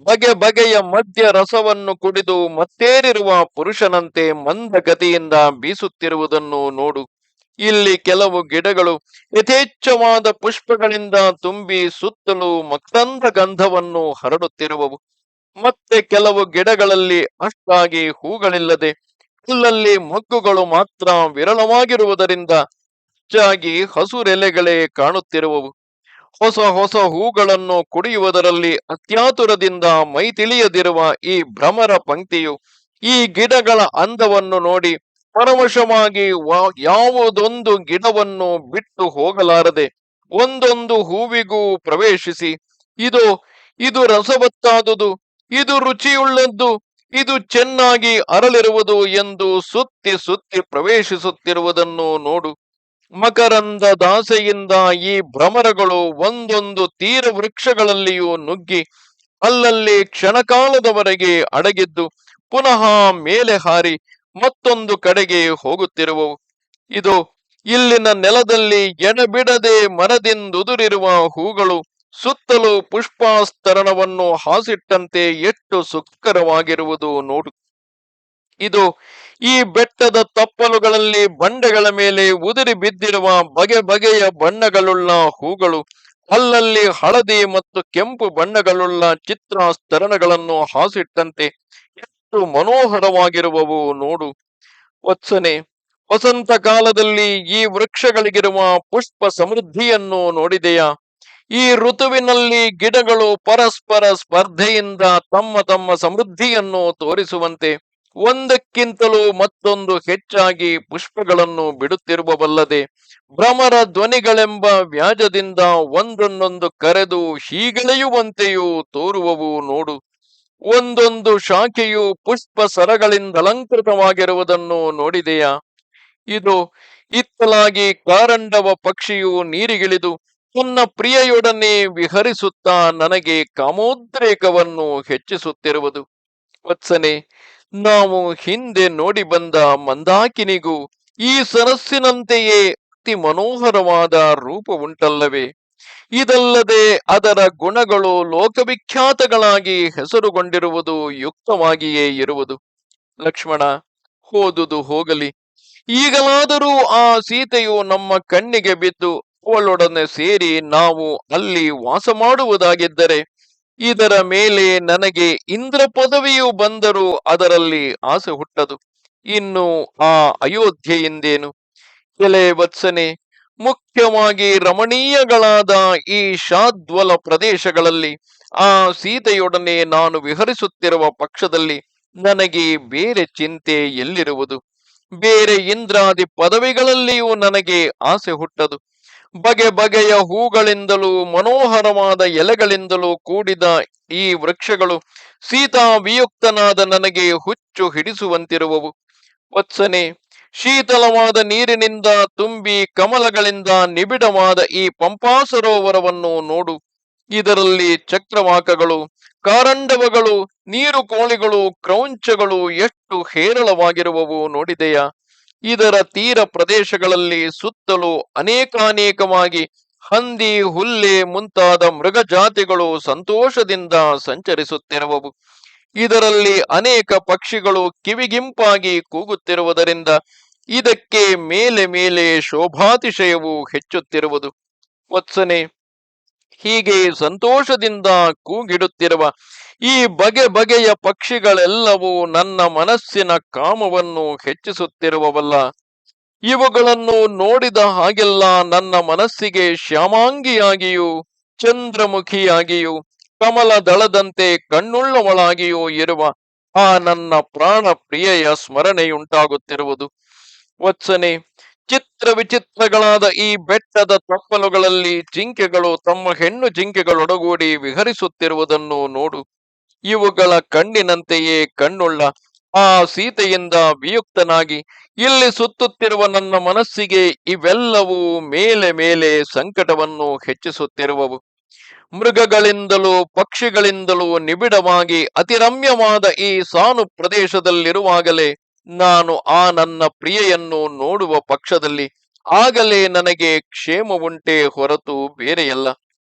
ಬಗೆ ಬಗೆಯ ಮದ್ಯ ರಸವನ್ನು ಕುಡಿದು ಮತ್ತೇರಿರುವ ಪುರುಷನಂತೆ ಮಂದಗತಿಯಿಂದ ಬೀಸುತ್ತಿರುವುದನ್ನು ನೋಡು. ಇಲ್ಲಿ ಕೆಲವು ಗಿಡಗಳು ಯಥೇಚ್ಛವಾದ ಪುಷ್ಪಗಳಿಂದ ತುಂಬಿ ಸುತ್ತಲೂ ಮಕರಂದ ಗಂಧವನ್ನು ಹರಡುತ್ತಿರುವವು. ಮತ್ತೆ ಕೆಲವು ಗಿಡಗಳಲ್ಲಿ ಅಷ್ಟಾಗಿ ಹೂಗಳಿಲ್ಲದೆ ಅಲ್ಲಲ್ಲಿ ಮೊಗ್ಗುಗಳು ಮಾತ್ರ ವಿರಳವಾಗಿರುವುದರಿಂದ ಹೆಚ್ಚಾಗಿ ಹಸುರೆಲೆಗಳೇ ಕಾಣುತ್ತಿರುವವು. ಹೊಸ ಹೊಸ ಹೂಗಳನ್ನು ಕುಡಿಯುವುದರಲ್ಲಿ ಅತ್ಯಾತುರದಿಂದ ಮೈ ತಿಳಿಯದಿರುವ ಈ ಭ್ರಮರ ಪಂಕ್ತಿಯು ಈ ಗಿಡಗಳ ಅಂದವನ್ನು ನೋಡಿ ಪರವಶವಾಗಿ ಯಾವುದೊಂದು ಗಿಡವನ್ನು ಬಿಟ್ಟು ಹೋಗಲಾರದೆ ಒಂದೊಂದು ಹೂವಿಗೂ ಪ್ರವೇಶಿಸಿ ಇದು ಇದು ರಸವತ್ತಾದುದು, ಇದು ರುಚಿಯುಳ್ಳದ್ದು, ಇದು ಚೆನ್ನಾಗಿ ಅರಳಿರುವುದು ಎಂದು ಸುತ್ತಿ ಸುತ್ತಿ ಪ್ರವೇಶಿಸುತ್ತಿರುವುದನ್ನು ನೋಡು. ಮಕರಂದ ದಾಸೆಯಿಂದ ಈ ಭ್ರಮರಗಳು ಒಂದೊಂದು ತೀರ ವೃಕ್ಷಗಳಲ್ಲಿಯೂ ನುಗ್ಗಿ ಅಲ್ಲಲ್ಲಿ ಕ್ಷಣಕಾಲದವರೆಗೆ ಅಡಗಿದ್ದು ಪುನಃ ಮೇಲೆ ಹಾರಿ ಮತ್ತೊಂದು ಕಡೆಗೆ ಹೋಗುತ್ತಿರುವವು. ಇದು ಇಲ್ಲಿನ ನೆಲದಲ್ಲಿ ಎಡಬಿಡದೆ ಮರದಿಂದುದುರಿರುವ ಹೂಗಳು ಸುತ್ತಲೂ ಪುಷ್ಪಾಸ್ತರಣವನ್ನು ಹಾಸಿಟ್ಟಂತೆ ಎಷ್ಟು ಸುಖಕರವಾಗಿರುವುದು ನೋಡು. ಇದು ಈ ಬೆಟ್ಟದ ತಪ್ಪಲುಗಳಲ್ಲಿ ಬಂಡೆಗಳ ಮೇಲೆ ಉದುರಿ ಬಿದ್ದಿರುವ ಬಗೆ ಬಗೆಯ ಬಣ್ಣಗಳುಳ್ಳ ಹೂಗಳು, ಅಲ್ಲಲ್ಲಿ ಹಳದಿ ಮತ್ತು ಕೆಂಪು ಬಣ್ಣಗಳುಳ್ಳ ಚಿತ್ರಾಸ್ತರಣಗಳನ್ನು ಹಾಸಿಟ್ಟಂತೆ ಎಷ್ಟು ಮನೋಹರವಾಗಿರುವವು ನೋಡು ವತ್ಸನೆ. ವಸಂತ ಕಾಲದಲ್ಲಿ ಈ ವೃಕ್ಷಗಳಿಗಿರುವ ಪುಷ್ಪ ಸಮೃದ್ಧಿಯನ್ನು ನೋಡಿದೆಯಾ? ಈ ಋತುವಿನಲ್ಲಿ ಗಿಡಗಳು ಪರಸ್ಪರ ಸ್ಪರ್ಧೆಯಿಂದ ತಮ್ಮ ತಮ್ಮ ಸಮೃದ್ಧಿಯನ್ನು ತೋರಿಸುವಂತೆ ಒಂದಕ್ಕಿಂತಲೂ ಮತ್ತೊಂದು ಹೆಚ್ಚಾಗಿ ಪುಷ್ಪಗಳನ್ನು ಬಿಡುತ್ತಿರುವವಲ್ಲದೆ ಭ್ರಮರ ಧ್ವನಿಗಳೆಂಬ ವ್ಯಾಜದಿಂದ ಒಂದನ್ನೊಂದು ಕರೆದು ಹೀಗೆಳೆಯುವಂತೆಯೂ ತೋರುವವು ನೋಡು. ಒಂದೊಂದು ಶಾಖೆಯು ಪುಷ್ಪ ಸರಗಳಿಂದ ಅಲಂಕೃತವಾಗಿರುವುದನ್ನು ನೋಡಿದೆಯಾ? ಇದು ಇತ್ತಲಾಗಿ ಕಾರಂಡವ ಪಕ್ಷಿಯು ನೀರಿಗಿಳಿದು ತನ್ನ ಪ್ರಿಯೆಯೊಡನೆ ವಿಹರಿಸುತ್ತಾ ನನಗೆ ಕಾಮೋದ್ರೇಕವನ್ನು ಹೆಚ್ಚಿಸುತ್ತಿರುವುದು. ವತ್ಸನೆ, ನಾವು ಹಿಂದೆ ನೋಡಿ ಬಂದ ಮಂದಾಕಿನಿಗೂ ಈ ಸರಸ್ಸಿನಂತೆಯೇ ಅತಿ ಮನೋಹರವಾದ ರೂಪ ಉಂಟಲ್ಲವೇ? ಇದಲ್ಲದೆ ಅದರ ಗುಣಗಳು ಲೋಕವಿಖ್ಯಾತಗಳಾಗಿ ಹೆಸರುಗೊಂಡಿರುವುದು ಯುಕ್ತವಾಗಿಯೇ ಇರುವುದು. ಲಕ್ಷ್ಮಣ, ಹೋದುದು ಹೋಗಲಿ. ಈಗಲಾದರೂ ಆ ಸೀತೆಯು ನಮ್ಮ ಕಣ್ಣಿಗೆ ಬಿದ್ದು ಅವಳೊಡನೆ ಸೇರಿ ನಾವು ಅಲ್ಲಿ ವಾಸ ಮಾಡುವುದಾಗಿದ್ದರೆ ಇದರ ಮೇಲೆ ನನಗೆ ಇಂದ್ರ ಪದವಿಯು ಬಂದರೂ ಅದರಲ್ಲಿ ಆಸೆ ಹುಟ್ಟದು. ಇನ್ನು ಆ ಅಯೋಧ್ಯೆಯಿಂದೇನು? ಎಲೆ ವತ್ಸನೆ, ಮುಖ್ಯವಾಗಿ ರಮಣೀಯಗಳಾದ ಈ ಶಾದ್ವಲ ಪ್ರದೇಶಗಳಲ್ಲಿ ಆ ಸೀತೆಯೊಡನೆ ನಾನು ವಿಹರಿಸುತ್ತಿರುವ ಪಕ್ಷದಲ್ಲಿ ನನಗೆ ಬೇರೆ ಚಿಂತೆ ಎಲ್ಲಿರುವುದು? ಬೇರೆ ಇಂದ್ರಾದಿ ಪದವಿಗಳಲ್ಲಿಯೂ ನನಗೆ ಆಸೆ ಹುಟ್ಟದು. ಬಗೆ ಬಗೆಯ ಹೂಗಳಿಂದಲೂ ಮನೋಹರವಾದ ಎಲೆಗಳಿಂದಲೂ ಕೂಡಿದ ಈ ವೃಕ್ಷಗಳು ಸೀತಾ ವಿಯುಕ್ತನಾದ ನನಗೆ ಹುಚ್ಚು ಹಿಡಿಸುವಂತಿರುವವು. ವತ್ಸನೆ, ಶೀತಲವಾದ ನೀರಿನಿಂದ ತುಂಬಿ ಕಮಲಗಳಿಂದ ನಿಬಿಡವಾದ ಈ ಪಂಪಾ ಸರೋವರವನ್ನು ನೋಡು. ಇದರಲ್ಲಿ ಚಕ್ರವಾಕಗಳು, ಕಾರಂಡವಗಳು, ನೀರು ಕೋಳಿಗಳು, ಕ್ರೌಂಚಗಳು ಎಷ್ಟು ಹೇರಳವಾಗಿರುವವು ನೋಡಿದೆಯಾ? ಇದರ ತೀರ ಪ್ರದೇಶಗಳಲ್ಲಿ ಸುತ್ತಲೂ ಅನೇಕಾನೇಕವಾಗಿ ಹಂದಿ, ಹುಲ್ಲೆ ಮುಂತಾದ ಮೃಗ ಜಾತಿಗಳು ಸಂತೋಷದಿಂದ ಸಂಚರಿಸುತ್ತಿರುವವು. ಇದರಲ್ಲಿ ಅನೇಕ ಪಕ್ಷಿಗಳು ಕಿವಿಗಿಂಪಾಗಿ ಕೂಗುತ್ತಿರುವುದರಿಂದ ಇದಕ್ಕೆ ಮೇಲೆ ಮೇಲೆ ಶೋಭಾತಿಶಯವು ಹೆಚ್ಚುತ್ತಿರುವುದು. ವತ್ಸನೆ, ಹೀಗೆ ಸಂತೋಷದಿಂದ ಕೂಗಿಡುತ್ತಿರುವ ಈ ಬಗೆ ಬಗೆಯ ಪಕ್ಷಿಗಳೆಲ್ಲವೂ ನನ್ನ ಮನಸ್ಸಿನ ಕಾಮವನ್ನು ಹೆಚ್ಚಿಸುತ್ತಿರುವವಲ್ಲ. ಇವುಗಳನ್ನು ನೋಡಿದ ಹಾಗೆಲ್ಲ ನನ್ನ ಮನಸ್ಸಿಗೆ ಶ್ಯಾಮಾಂಗಿಯಾಗಿಯೂ ಚಂದ್ರಮುಖಿಯಾಗಿಯೂ ಕಮಲ ದಳದಂತೆ ಕಣ್ಣುಳ್ಳವಳಾಗಿಯೂ ಇರುವ ಆ ನನ್ನ ಪ್ರಾಣ ಪ್ರಿಯೆಯ ಸ್ಮರಣೆಯುಂಟಾಗುತ್ತಿರುವುದು. ವತ್ಸನೆ, ಚಿತ್ರ ವಿಚಿತ್ರಗಳಾದ ಈ ಬೆಟ್ಟದ ತಪ್ಪಲುಗಳಲ್ಲಿ ಜಿಂಕೆಗಳು ತಮ್ಮ ಹೆಣ್ಣು ಜಿಂಕೆಗಳೊಡಗೂಡಿ ವಿಹರಿಸುತ್ತಿರುವುದನ್ನು ನೋಡು. ಇವುಗಳ ಕಣ್ಣಿನಂತೆಯೇ ಕಣ್ಣುಳ್ಳ ಆ ಸೀತೆಯಿಂದ ವಿಯುಕ್ತನಾಗಿ ಇಲ್ಲಿ ಸುತ್ತುತ್ತಿರುವ ನನ್ನ ಮನಸ್ಸಿಗೆ ಇವೆಲ್ಲವೂ ಮೇಲೆ ಮೇಲೆ ಸಂಕಟವನ್ನು ಹೆಚ್ಚಿಸುತ್ತಿರುವವು. ಮೃಗಗಳಿಂದಲೂ ಪಕ್ಷಿಗಳಿಂದಲೂ ನಿಬಿಡವಾಗಿ ಅತಿರಮ್ಯವಾದ ಈ ಸಾನು ಪ್ರದೇಶದಲ್ಲಿರುವಾಗಲೇ ನಾನು ಆ ನನ್ನ ಪ್ರಿಯೆಯನ್ನು ನೋಡುವ ಪಕ್ಷದಲ್ಲಿ ಆಗಲೇ ನನಗೆ ಕ್ಷೇಮವುಂಟೇ ಹೊರತು ಬೇರೆಯಲ್ಲ.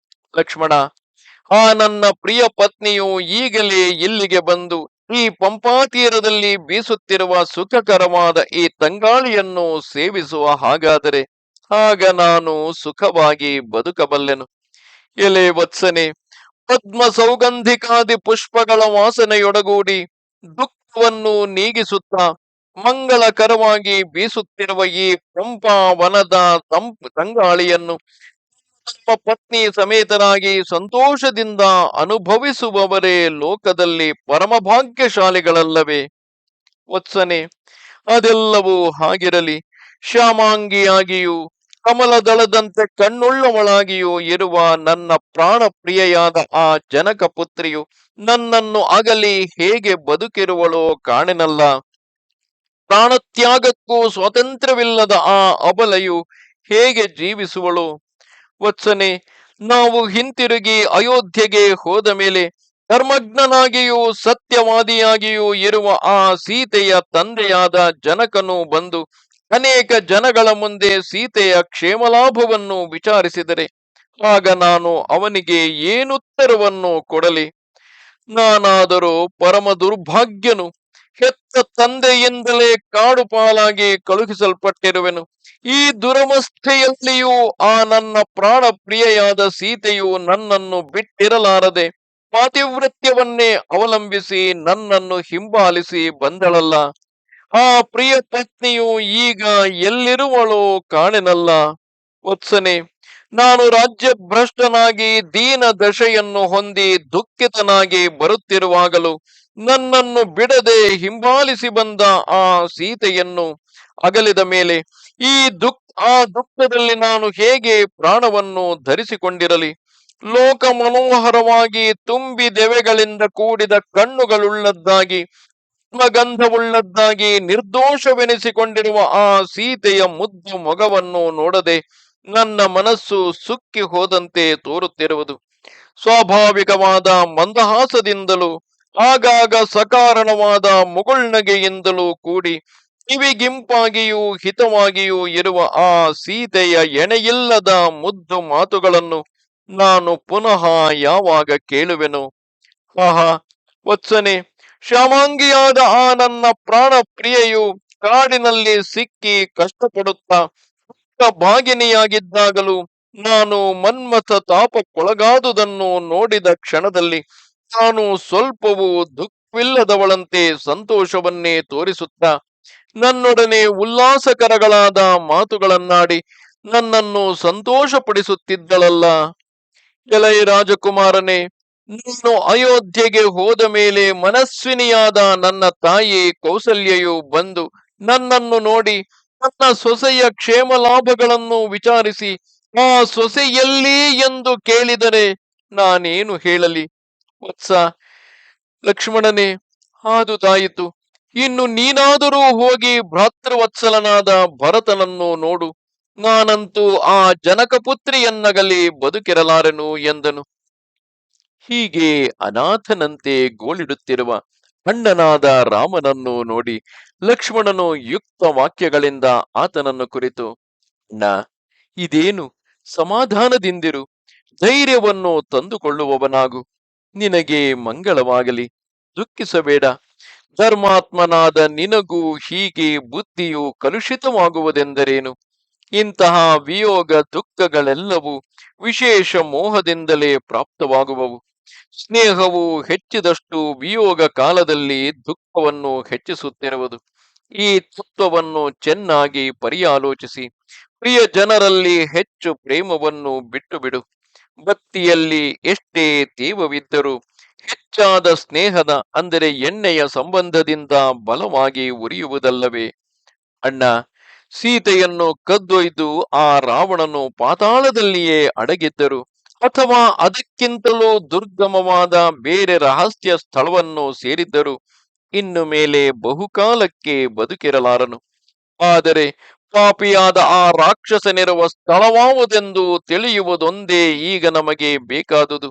ಲಕ್ಷ್ಮಣ, ಆ ನನ್ನ ಪ್ರಿಯ ಪತ್ನಿಯು ಈಗಲೇ ಇಲ್ಲಿಗೆ ಬಂದು ಈ ಪಂಪಾತೀರದಲ್ಲಿ ಬೀಸುತ್ತಿರುವ ಸುಖಕರವಾದ ಈ ತಂಗಾಳಿಯನ್ನು ಸೇವಿಸುವ ಹಾಗಾದರೆ ಆಗ ನಾನು ಸುಖವಾಗಿ ಬದುಕಬಲ್ಲೆನು. ಎಲೆ ವತ್ಸನೆ, ಪದ್ಮ ಸೌಗಂಧಿಕಾದಿ ಪುಷ್ಪಗಳ ವಾಸನೆಯೊಡಗೂಡಿ ದುಃಖವನ್ನು ನೀಗಿಸುತ್ತಾ ಮಂಗಳಕರವಾಗಿ ಬೀಸುತ್ತಿರುವ ಈ ಪಂಪಾ ವನದ ತಂಗಾಳಿಯನ್ನು ತಮ್ಮ ಪತ್ನಿ ಸಮೇತರಾಗಿ ಸಂತೋಷದಿಂದ ಅನುಭವಿಸುವವರೇ ಲೋಕದಲ್ಲಿ ಪರಮಭಾಗ್ಯಶಾಲಿಗಳಲ್ಲವೇ? ವತ್ಸನೆ, ಅದೆಲ್ಲವೂ ಹಾಗಿರಲಿ. ಶ್ಯಾಮಾಂಗಿಯಾಗಿಯೂ ಕಮಲದಳದಂತೆ ಕಣ್ಣುಳ್ಳವಳಾಗಿಯೂ ಇರುವ ನನ್ನ ಪ್ರಾಣ ಪ್ರಿಯೆಯಾದ ಆ ಜನಕ ಪುತ್ರಿಯು ನನ್ನನ್ನು ಅಗಲಿ ಹೇಗೆ ಬದುಕಿರುವಳೋ ಕಾಣೆನಲ್ಲ. ಪ್ರಾಣತ್ಯಾಗಕ್ಕೂ ಸ್ವಾತಂತ್ರ್ಯವಿಲ್ಲದ ಆ ಅಬಲೆಯು ಹೇಗೆ ಜೀವಿಸುವಳು? ವತ್ಸನೆ, ನಾವು ಹಿಂತಿರುಗಿ ಅಯೋಧ್ಯೆಗೆ ಹೋದ ಮೇಲೆ ಧರ್ಮಜ್ಞನಾಗಿಯೂ ಸತ್ಯವಾದಿಯಾಗಿಯೂ ಇರುವ ಆ ಸೀತೆಯ ತಂದೆಯಾದ ಜನಕನು ಬಂದು ಅನೇಕ ಜನಗಳ ಮುಂದೆ ಸೀತೆಯ ಕ್ಷೇಮಲಾಭವನ್ನು ವಿಚಾರಿಸಿದರೆ ಆಗ ನಾನು ಅವನಿಗೆ ಏನುತ್ತರವನ್ನು ಕೊಡಲಿ? ನಾನಾದರೂ ಪರಮ ದುರ್ಭಾಗ್ಯನು. ಹೆತ್ತ ತಂದೆಯಿಂದಲೇ ಕಾಡು ಪಾಲಾಗಿ ಕಳುಹಿಸಲ್ಪಟ್ಟಿರುವೆನು. ಈ ದುರವಸ್ಥೆಯಲ್ಲಿಯೂ ಆ ನನ್ನ ಪ್ರಾಣ ಪ್ರಿಯೆಯಾದ ಸೀತೆಯು ನನ್ನನ್ನು ಬಿಟ್ಟಿರಲಾರದೆ ಪಾತಿವ್ರತ್ಯವನ್ನೇ ಅವಲಂಬಿಸಿ ನನ್ನನ್ನು ಹಿಂಬಾಲಿಸಿ ಬಂದಳಲ್ಲ. ಆ ಪ್ರಿಯ ಪತ್ನಿಯು ಈಗ ಎಲ್ಲಿರುವಳೋ ಕಾಣೆನಲ್ಲ. ವತ್ಸನೆ, ನಾನು ರಾಜ್ಯ ಭ್ರಷ್ಟನಾಗಿ ದೀನ ದಶೆಯನ್ನು ಹೊಂದಿ ದುಃಖಿತನಾಗಿ ಬರುತ್ತಿರುವಾಗಲೂ ನನ್ನನ್ನು ಬಿಡದೆ ಹಿಂಬಾಲಿಸಿ ಬಂದ ಆ ಸೀತೆಯನ್ನು ಅಗಲಿದ ಮೇಲೆ ಈ ಆ ದುಃಖದಲ್ಲಿ ನಾನು ಹೇಗೆ ಪ್ರಾಣವನ್ನು ಧರಿಸಿಕೊಂಡಿರಲಿ? ಲೋಕ ಮನೋಹರವಾಗಿ ತುಂಬಿ ದೆವೆಗಳಿಂದ ಕೂಡಿದ ಕಣ್ಣುಗಳುಳ್ಳದ್ದಾಗಿ ಗಂಧವುಳ್ಳದ್ದಾಗಿ ನಿರ್ದೋಷವೆನಿಸಿಕೊಂಡಿರುವ ಆ ಸೀತೆಯ ಮುದ್ದು ಮೊಗವನ್ನು ನೋಡದೆ ನನ್ನ ಮನಸ್ಸು ಸುಕ್ಕಿ ಹೋದಂತೆ ತೋರುತ್ತಿರುವುದು. ಸ್ವಾಭಾವಿಕವಾದ ಮಂದಹಾಸದಿಂದಲೂ ಆಗಾಗ ಸಕಾರಣವಾದ ಮುಗುಳ್ನಗೆಯಿಂದಲೂ ಕೂಡಿ ಕಿವಿಗಿಂಪಾಗಿಯೂ ಹಿತವಾಗಿಯೂ ಇರುವ ಆ ಸೀತೆಯ ಎಣೆಯಿಲ್ಲದ ಮುದ್ದು ಮಾತುಗಳನ್ನು ನಾನು ಪುನಃ ಯಾವಾಗ ಕೇಳುವೆನು? ಆಹಾ ವತ್ಸನೆ, ಶ್ಯಾಮಾಂಗಿಯಾದ ಆ ನನ್ನ ಪ್ರಾಣ ಪ್ರಿಯೆಯು ಕಾಡಿನಲ್ಲಿ ಸಿಕ್ಕಿ ಕಷ್ಟಪಡುತ್ತಾ ಭಾಗಿನಿಯಾಗಿದ್ದಾಗಲೂ ನಾನು ಮನ್ಮಥ ತಾಪಕ್ಕೊಳಗಾದುದನ್ನು ನೋಡಿದ ಕ್ಷಣದಲ್ಲಿ ನಾನು ಸ್ವಲ್ಪವೂ ದುಃಖವಿಲ್ಲದವಳಂತೆ ಸಂತೋಷವನ್ನೇ ತೋರಿಸುತ್ತಾ ನನ್ನೊಡನೆ ಉಲ್ಲಾಸಕರಗಳಾದ ಮಾತುಗಳನ್ನಾಡಿ ನನ್ನನ್ನು ಸಂತೋಷಪಡಿಸುತ್ತಿದ್ದಳಲ್ಲ. ಎಲೈ ರಾಜಕುಮಾರನೇ, ನಾನು ಅಯೋಧ್ಯೆಗೆ ಹೋದ ಮೇಲೆ ಮನಸ್ವಿನಿಯಾದ ನನ್ನ ತಾಯಿ ಕೌಸಲ್ಯೆಯು ಬಂದು ನನ್ನನ್ನು ನೋಡಿ ನನ್ನ ಸೊಸೆಯ ಕ್ಷೇಮ ಲಾಭಗಳನ್ನು ವಿಚಾರಿಸಿ ಆ ಸೊಸೆಯಲ್ಲಿ ಎಂದು ಕೇಳಿದರೆ ನಾನೇನು ಹೇಳಲಿ? ವತ್ಸ ಲಕ್ಷ್ಮಣನೇ, ಆದುದಾಯಿತು. ಇನ್ನು ನೀನಾದರೂ ಹೋಗಿ ಭ್ರಾತೃವತ್ಸಲನಾದ ಭರತನನ್ನು ನೋಡು. ನಾನಂತೂ ಆ ಜನಕಪುತ್ರಿಯನ್ನಗಲಿ ಬದುಕಿರಲಾರೆನು ಎಂದನು. ಹೀಗೆ ಅನಾಥನಂತೆ ಗೋಳಿಡುತ್ತಿರುವ ಅಣ್ಣನಾದ ರಾಮನನ್ನು ನೋಡಿ ಲಕ್ಷ್ಮಣನು ಯುಕ್ತ ವಾಕ್ಯಗಳಿಂದ ಆತನನ್ನು ಕುರಿತು, ಅಣ್ಣ, ಇದೇನು? ಸಮಾಧಾನದಿಂದಿರು, ಧೈರ್ಯವನ್ನು ತಂದುಕೊಳ್ಳುವವನಾಗು, ನಿನಗೆ ಮಂಗಳವಾಗಲಿ, ದುಃಖಿಸಬೇಡ. ಧರ್ಮಾತ್ಮನಾದ ನಿನಗೂ ಹೀಗೆ ಬುದ್ಧಿಯು ಕಲುಷಿತವಾಗುವುದೆಂದರೇನು? ಇಂತಹ ವಿಯೋಗ ದುಃಖಗಳೆಲ್ಲವೂ ವಿಶೇಷ ಮೋಹದಿಂದಲೇ ಪ್ರಾಪ್ತವಾಗುವವು. ಸ್ನೇಹವು ಹೆಚ್ಚಿದಷ್ಟು ವಿಯೋಗ ಕಾಲದಲ್ಲಿ ದುಃಖವನ್ನು ಹೆಚ್ಚಿಸುತ್ತಿರುವುದು. ಈ ತತ್ವವನ್ನು ಚೆನ್ನಾಗಿ ಪರ್ಯಾಲೋಚಿಸಿ ಪ್ರಿಯ ಜನರಲ್ಲಿ ಹೆಚ್ಚು ಪ್ರೇಮವನ್ನು ಬಿಟ್ಟು ಬಿಡು. ಭಕ್ತಿಯಲ್ಲಿ ಎಷ್ಟೇ ತೇವವಿದ್ದರೂ ಹೆಚ್ಚಾದ ಸ್ನೇಹದ ಅಂದರೆ ಎಣ್ಣೆಯ ಸಂಬಂಧದಿಂದ ಬಲವಾಗಿ ಉರಿಯುವುದಲ್ಲವೇ? ಅಣ್ಣ, ಸೀತೆಯನ್ನು ಕದ್ದೊಯ್ದು ಆ ರಾವಣನು ಪಾತಾಳದಲ್ಲಿಯೇ ಅಡಗಿದ್ದರು ಅಥವಾ ಅದಕ್ಕಿಂತಲೂ ದುರ್ಗಮವಾದ ಬೇರೆ ರಹಸ್ಯ ಸ್ಥಳವನ್ನು ಸೇರಿದ್ದರು ಇನ್ನು ಮೇಲೆ ಬಹುಕಾಲಕ್ಕೆ ಬದುಕಿರಲಾರನು. ಆದರೆ ಪಾಪಿಯಾದ ಆ ರಾಕ್ಷಸನಿರುವ ಸ್ಥಳವಾವುದೆಂದು ತಿಳಿಯುವುದೊಂದೇ ಈಗ ನಮಗೆ ಬೇಕಾದುದು.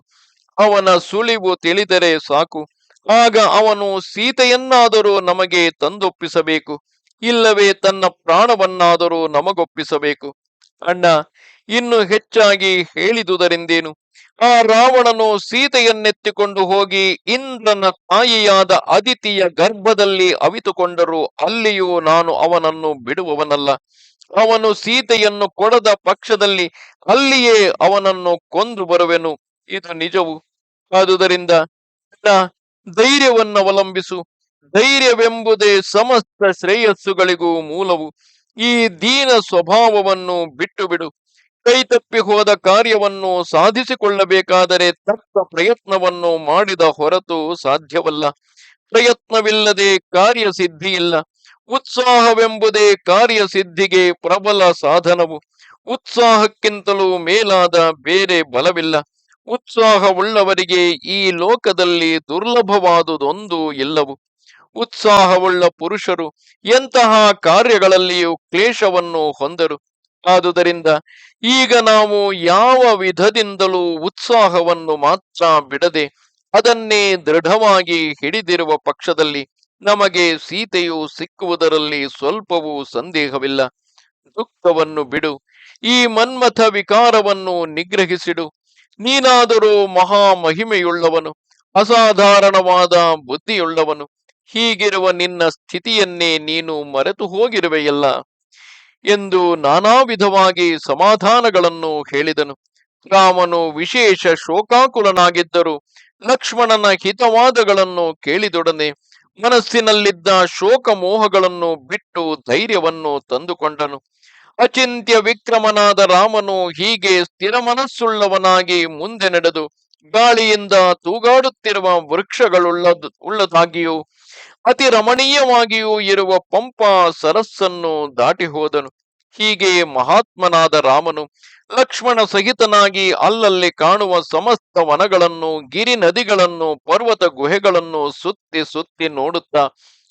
ಅವನ ಸುಳಿವು ತಿಳಿದರೆ ಸಾಕು. ಆಗ ಅವನು ಸೀತೆಯನ್ನಾದರೂ ನಮಗೆ ತಂದೊಪ್ಪಿಸಬೇಕು, ಇಲ್ಲವೇ ತನ್ನ ಪ್ರಾಣವನ್ನಾದರೂ ನಮಗೊಪ್ಪಿಸಬೇಕು. ಅಣ್ಣ, ಇನ್ನು ಹೆಚ್ಚಾಗಿ ಹೇಳಿದುದರಿಂದೇನು? ಆ ರಾವಣನು ಸೀತೆಯನ್ನೆತ್ತಿಕೊಂಡು ಹೋಗಿ ಇಂದ್ರನ ತಾಯಿಯಾದ ಅದಿತಿಯ ಗರ್ಭದಲ್ಲಿ ಅವಿತುಕೊಂಡರೂ ಅಲ್ಲಿಯೂ ನಾನು ಅವನನ್ನು ಬಿಡುವವನಲ್ಲ. ಅವನು ಸೀತೆಯನ್ನು ಕೊಡದ ಪಕ್ಷದಲ್ಲಿ ಅಲ್ಲಿಯೇ ಅವನನ್ನು ಕೊಂದು ಬರುವೆನು, ಇದು ನಿಜವು. ಆದುದರಿಂದ ಧೈರ್ಯವನ್ನವಲಂಬಿಸು. ಧೈರ್ಯವೆಂಬುದೇ ಸಮಸ್ತ ಶ್ರೇಯಸ್ಸುಗಳಿಗೂ ಮೂಲವು. ಈ ದೀನ ಸ್ವಭಾವವನ್ನು ಬಿಟ್ಟು ಬಿಡು. ಕೈತಪ್ಪಿ ಹೋದ ಕಾರ್ಯವನ್ನು ಸಾಧಿಸಿಕೊಳ್ಳಬೇಕಾದರೆ ತಕ್ಕ ಪ್ರಯತ್ನವನ್ನು ಮಾಡಿದ ಹೊರತು ಸಾಧ್ಯವಲ್ಲ. ಪ್ರಯತ್ನವಿಲ್ಲದೆ ಕಾರ್ಯಸಿದ್ಧಿ ಇಲ್ಲ. ಉತ್ಸಾಹವೆಂಬುದೇ ಕಾರ್ಯಸಿದ್ಧಿಗೆ ಪ್ರಬಲ ಸಾಧನವು. ಉತ್ಸಾಹಕ್ಕಿಂತಲೂ ಮೇಲಾದ ಬೇರೆ ಬಲವಿಲ್ಲ. ಉತ್ಸಾಹವುಳ್ಳವರಿಗೆ ಈ ಲೋಕದಲ್ಲಿ ದುರ್ಲಭವಾದುದೊಂದು ಇಲ್ಲವು. ಉತ್ಸಾಹವುಳ್ಳ ಪುರುಷರು ಎಂತಹ ಕಾರ್ಯಗಳಲ್ಲಿಯೂ ಕ್ಲೇಶವನ್ನು ಹೊಂದರು. ಆದುದರಿಂದ ಈಗ ನಾವು ಯಾವ ವಿಧದಿಂದಲೂ ಉತ್ಸಾಹವನ್ನು ಮಾತ್ರ ಬಿಡದೆ ಅದನ್ನೇ ದೃಢವಾಗಿ ಹಿಡಿದಿರುವ ಪಕ್ಷದಲ್ಲಿ ನಮಗೆ ಸೀತೆಯು ಸಿಕ್ಕುವುದರಲ್ಲಿ ಸ್ವಲ್ಪವೂ ಸಂದೇಹವಿಲ್ಲ. ದುಃಖವನ್ನು ಬಿಡು. ಈ ಮನ್ಮಥ ವಿಕಾರವನ್ನು ನಿಗ್ರಹಿಸಿಡು. ನೀನಾದರೂ ಮಹಾ ಮಹಿಮೆಯುಳ್ಳವನು, ಅಸಾಧಾರಣವಾದ ಬುದ್ಧಿಯುಳ್ಳವನು. ಹೀಗಿರುವ ನಿನ್ನ ಸ್ಥಿತಿಯನ್ನೇ ನೀನು ಮರೆತು ಹೋಗಿರುವೆಯಲ್ಲ ಎಂದು ನಾನಾ ವಿಧವಾಗಿ ಸಮಾಧಾನಗಳನ್ನು ಹೇಳಿದನು. ರಾಮನು ವಿಶೇಷ ಶೋಕಾಕುಲನಾಗಿದ್ದರು. ಲಕ್ಷ್ಮಣನ ಹಿತವಾದಗಳನ್ನು ಕೇಳಿದೊಡನೆ ಮನಸ್ಸಿನಲ್ಲಿದ್ದ ಶೋಕ ಮೋಹಗಳನ್ನು ಬಿಟ್ಟು ಧೈರ್ಯವನ್ನು ತಂದುಕೊಂಡನು. ಅಚಿಂತ್ಯ ವಿಕ್ರಮನಾದ ರಾಮನು ಹೀಗೆ ಸ್ಥಿರ ಮನಸ್ಸುಳ್ಳವನಾಗಿ ಮುಂದೆ ನಡೆದು ಗಾಳಿಯಿಂದ ತೂಗಾಡುತ್ತಿರುವ ಉಳ್ಳದಾಗಿಯೂ ಅತಿ ರಮಣೀಯವಾಗಿಯೂ ಇರುವ ಪಂಪಾ ಸರಸ್ಸನ್ನು ದಾಟಿ ಹೋದನು. ಹೀಗೆ ಮಹಾತ್ಮನಾದ ರಾಮನು ಲಕ್ಷ್ಮಣ ಸಹಿತನಾಗಿ ಅಲ್ಲಲ್ಲಿ ಕಾಣುವ ಸಮಸ್ತ ವನಗಳನ್ನು, ಗಿರಿ ನದಿಗಳನ್ನು, ಪರ್ವತ ಗುಹೆಗಳನ್ನು ಸುತ್ತಿ ಸುತ್ತಿ ನೋಡುತ್ತಾ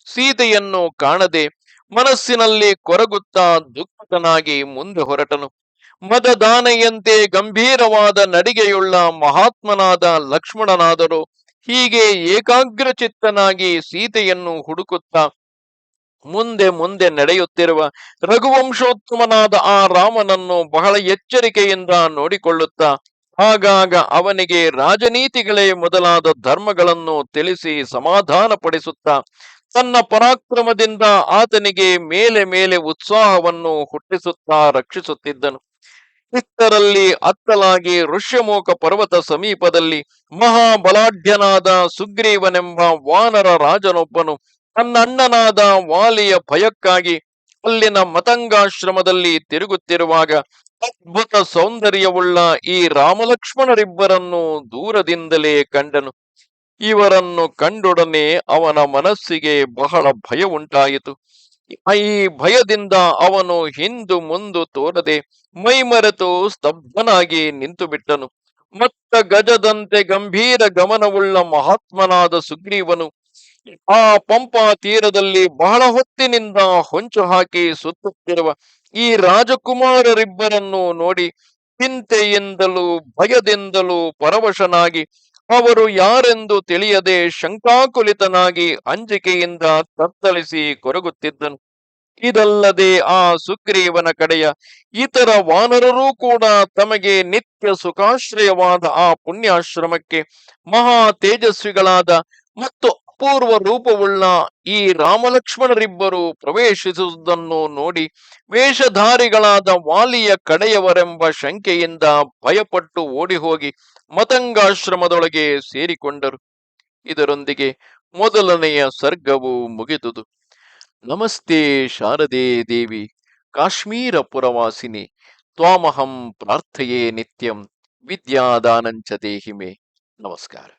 ಸೀತೆಯನ್ನು ಕಾಣದೆ ಮನಸ್ಸಿನಲ್ಲಿ ಕೊರಗುತ್ತಾ ದುಃಖಿತನಾಗಿ ಮುಂದೆ ಹೊರಟನು. ಮದದಾನೆಯಂತೆ ಗಂಭೀರವಾದ ನಡಿಗೆಯುಳ್ಳ ಮಹಾತ್ಮನಾದ ಲಕ್ಷ್ಮಣನಾದರೂ ಹೀಗೆ ಏಕಾಗ್ರಚಿತ್ತನಾಗಿ ಸೀತೆಯನ್ನು ಹುಡುಕುತ್ತಾ ಮುಂದೆ ಮುಂದೆ ನಡೆಯುತ್ತಿರುವ ರಘುವಂಶೋತ್ತಮನಾದ ಆ ರಾಮನನ್ನು ಬಹಳ ಎಚ್ಚರಿಕೆಯಿಂದ ನೋಡಿಕೊಳ್ಳುತ್ತಾ ಆಗಾಗ ಅವನಿಗೆ ರಾಜನೀತಿಗಳೇ ಮೊದಲಾದ ಧರ್ಮಗಳನ್ನು ತಿಳಿಸಿ ಸಮಾಧಾನ ಪಡಿಸುತ್ತಾ ತನ್ನ ಪರಾಕ್ರಮದಿಂದ ಆತನಿಗೆ ಮೇಲೆ ಮೇಲೆ ಉತ್ಸಾಹವನ್ನು ಹುಟ್ಟಿಸುತ್ತಾ ರಕ್ಷಿಸುತ್ತಿದ್ದನು. ಇಷ್ಟರಲ್ಲಿ ಅತ್ತಲಾಗಿ ಋಷ್ಯಮೂಕ ಪರ್ವತ ಸಮೀಪದಲ್ಲಿ ಮಹಾಬಲಾಢ್ಯನಾದ ಸುಗ್ರೀವನೆಂಬ ವಾನರ ರಾಜನೊಬ್ಬನು ತನ್ನ ಅಣ್ಣನಾದ ವಾಲಿಯ ಭಯಕ್ಕಾಗಿ ಅಲ್ಲಿನ ಮತಂಗಾಶ್ರಮದಲ್ಲಿ ತಿರುಗುತ್ತಿರುವಾಗ ಅದ್ಭುತ ಸೌಂದರ್ಯವುಳ್ಳ ಈ ರಾಮಲಕ್ಷ್ಮಣರಿಬ್ಬರನ್ನು ದೂರದಿಂದಲೇ ಕಂಡನು. ಇವರನ್ನು ಕಂಡೊಡನೆ ಅವನ ಮನಸ್ಸಿಗೆ ಬಹಳ ಭಯ ಉಂಟಾಯಿತು. ಈ ಭಯದಿಂದ ಅವನು ಹಿಂದು ಮುಂದು ತೋರದೆ ಮೈಮರೆತು ಸ್ತಬ್ಧನಾಗಿ ನಿಂತು ಬಿಟ್ಟನು. ಮತ್ತ ಗಜದಂತೆ ಗಂಭೀರ ಗಮನವುಳ್ಳ ಮಹಾತ್ಮನಾದ ಸುಗ್ರೀವನು ಆ ಪಂಪಾ ತೀರದಲ್ಲಿ ಬಹಳ ಹೊತ್ತಿನಿಂದ ಹೊಂಚು ಹಾಕಿ ಸುತ್ತುತ್ತಿರುವ ಈ ರಾಜಕುಮಾರರಿಬ್ಬರನ್ನು ನೋಡಿ ಚಿಂತೆಯಿಂದಲೂ ಭಯದಿಂದಲೂ ಪರವಶನಾಗಿ ಅವರು ಯಾರೆಂದು ತಿಳಿಯದೆ ಶಂಕಾಕುಲಿತನಾಗಿ ಅಂಜಿಕೆಯಿಂದ ತತ್ತಳಿಸಿ ಕೊರಗುತ್ತಿದ್ದನು. ಇದಲ್ಲದೆ ಆ ಸುಗ್ರೀವನ ಕಡೆಯ ಇತರ ವಾನರರೂ ಕೂಡ ತಮಗೆ ನಿತ್ಯ ಸುಖಾಶ್ರಯವಾದ ಆ ಪುಣ್ಯಾಶ್ರಮಕ್ಕೆ ಮಹಾ ತೇಜಸ್ವಿಗಳಾದ ಮತ್ತು ಅಪೂರ್ವ ರೂಪವುಳ್ಳ ಈ ರಾಮಲಕ್ಷ್ಮಣರಿಬ್ಬರು ಪ್ರವೇಶಿಸುವುದನ್ನು ನೋಡಿ ವೇಷಧಾರಿಗಳಾದ ವಾಲಿಯ ಕಡೆಯವರೆಂಬ ಶಂಕೆಯಿಂದ ಭಯಪಟ್ಟು ಓಡಿಹೋಗಿ ಮತಂಗಾಶ್ರಮದೊಳಗೆ ಸೇರಿಕೊಂಡರು. ಇದರೊಂದಿಗೆ ಮೊದಲನೆಯ ಸರ್ಗವು ಮುಗಿದುದು. ನಮಸ್ತೆ ಶಾರದೆ ದೇವಿ ಕಾಶ್ಮೀರ ಪುರವಾಸಿನಿ ತ್ವಾಮಹಂ ಪ್ರಾರ್ಥಯೇ ನಿತ್ಯಂ ವಿದ್ಯಾದಾನಂಚ ದೇಹಿಮೆ. ನಮಸ್ಕಾರ.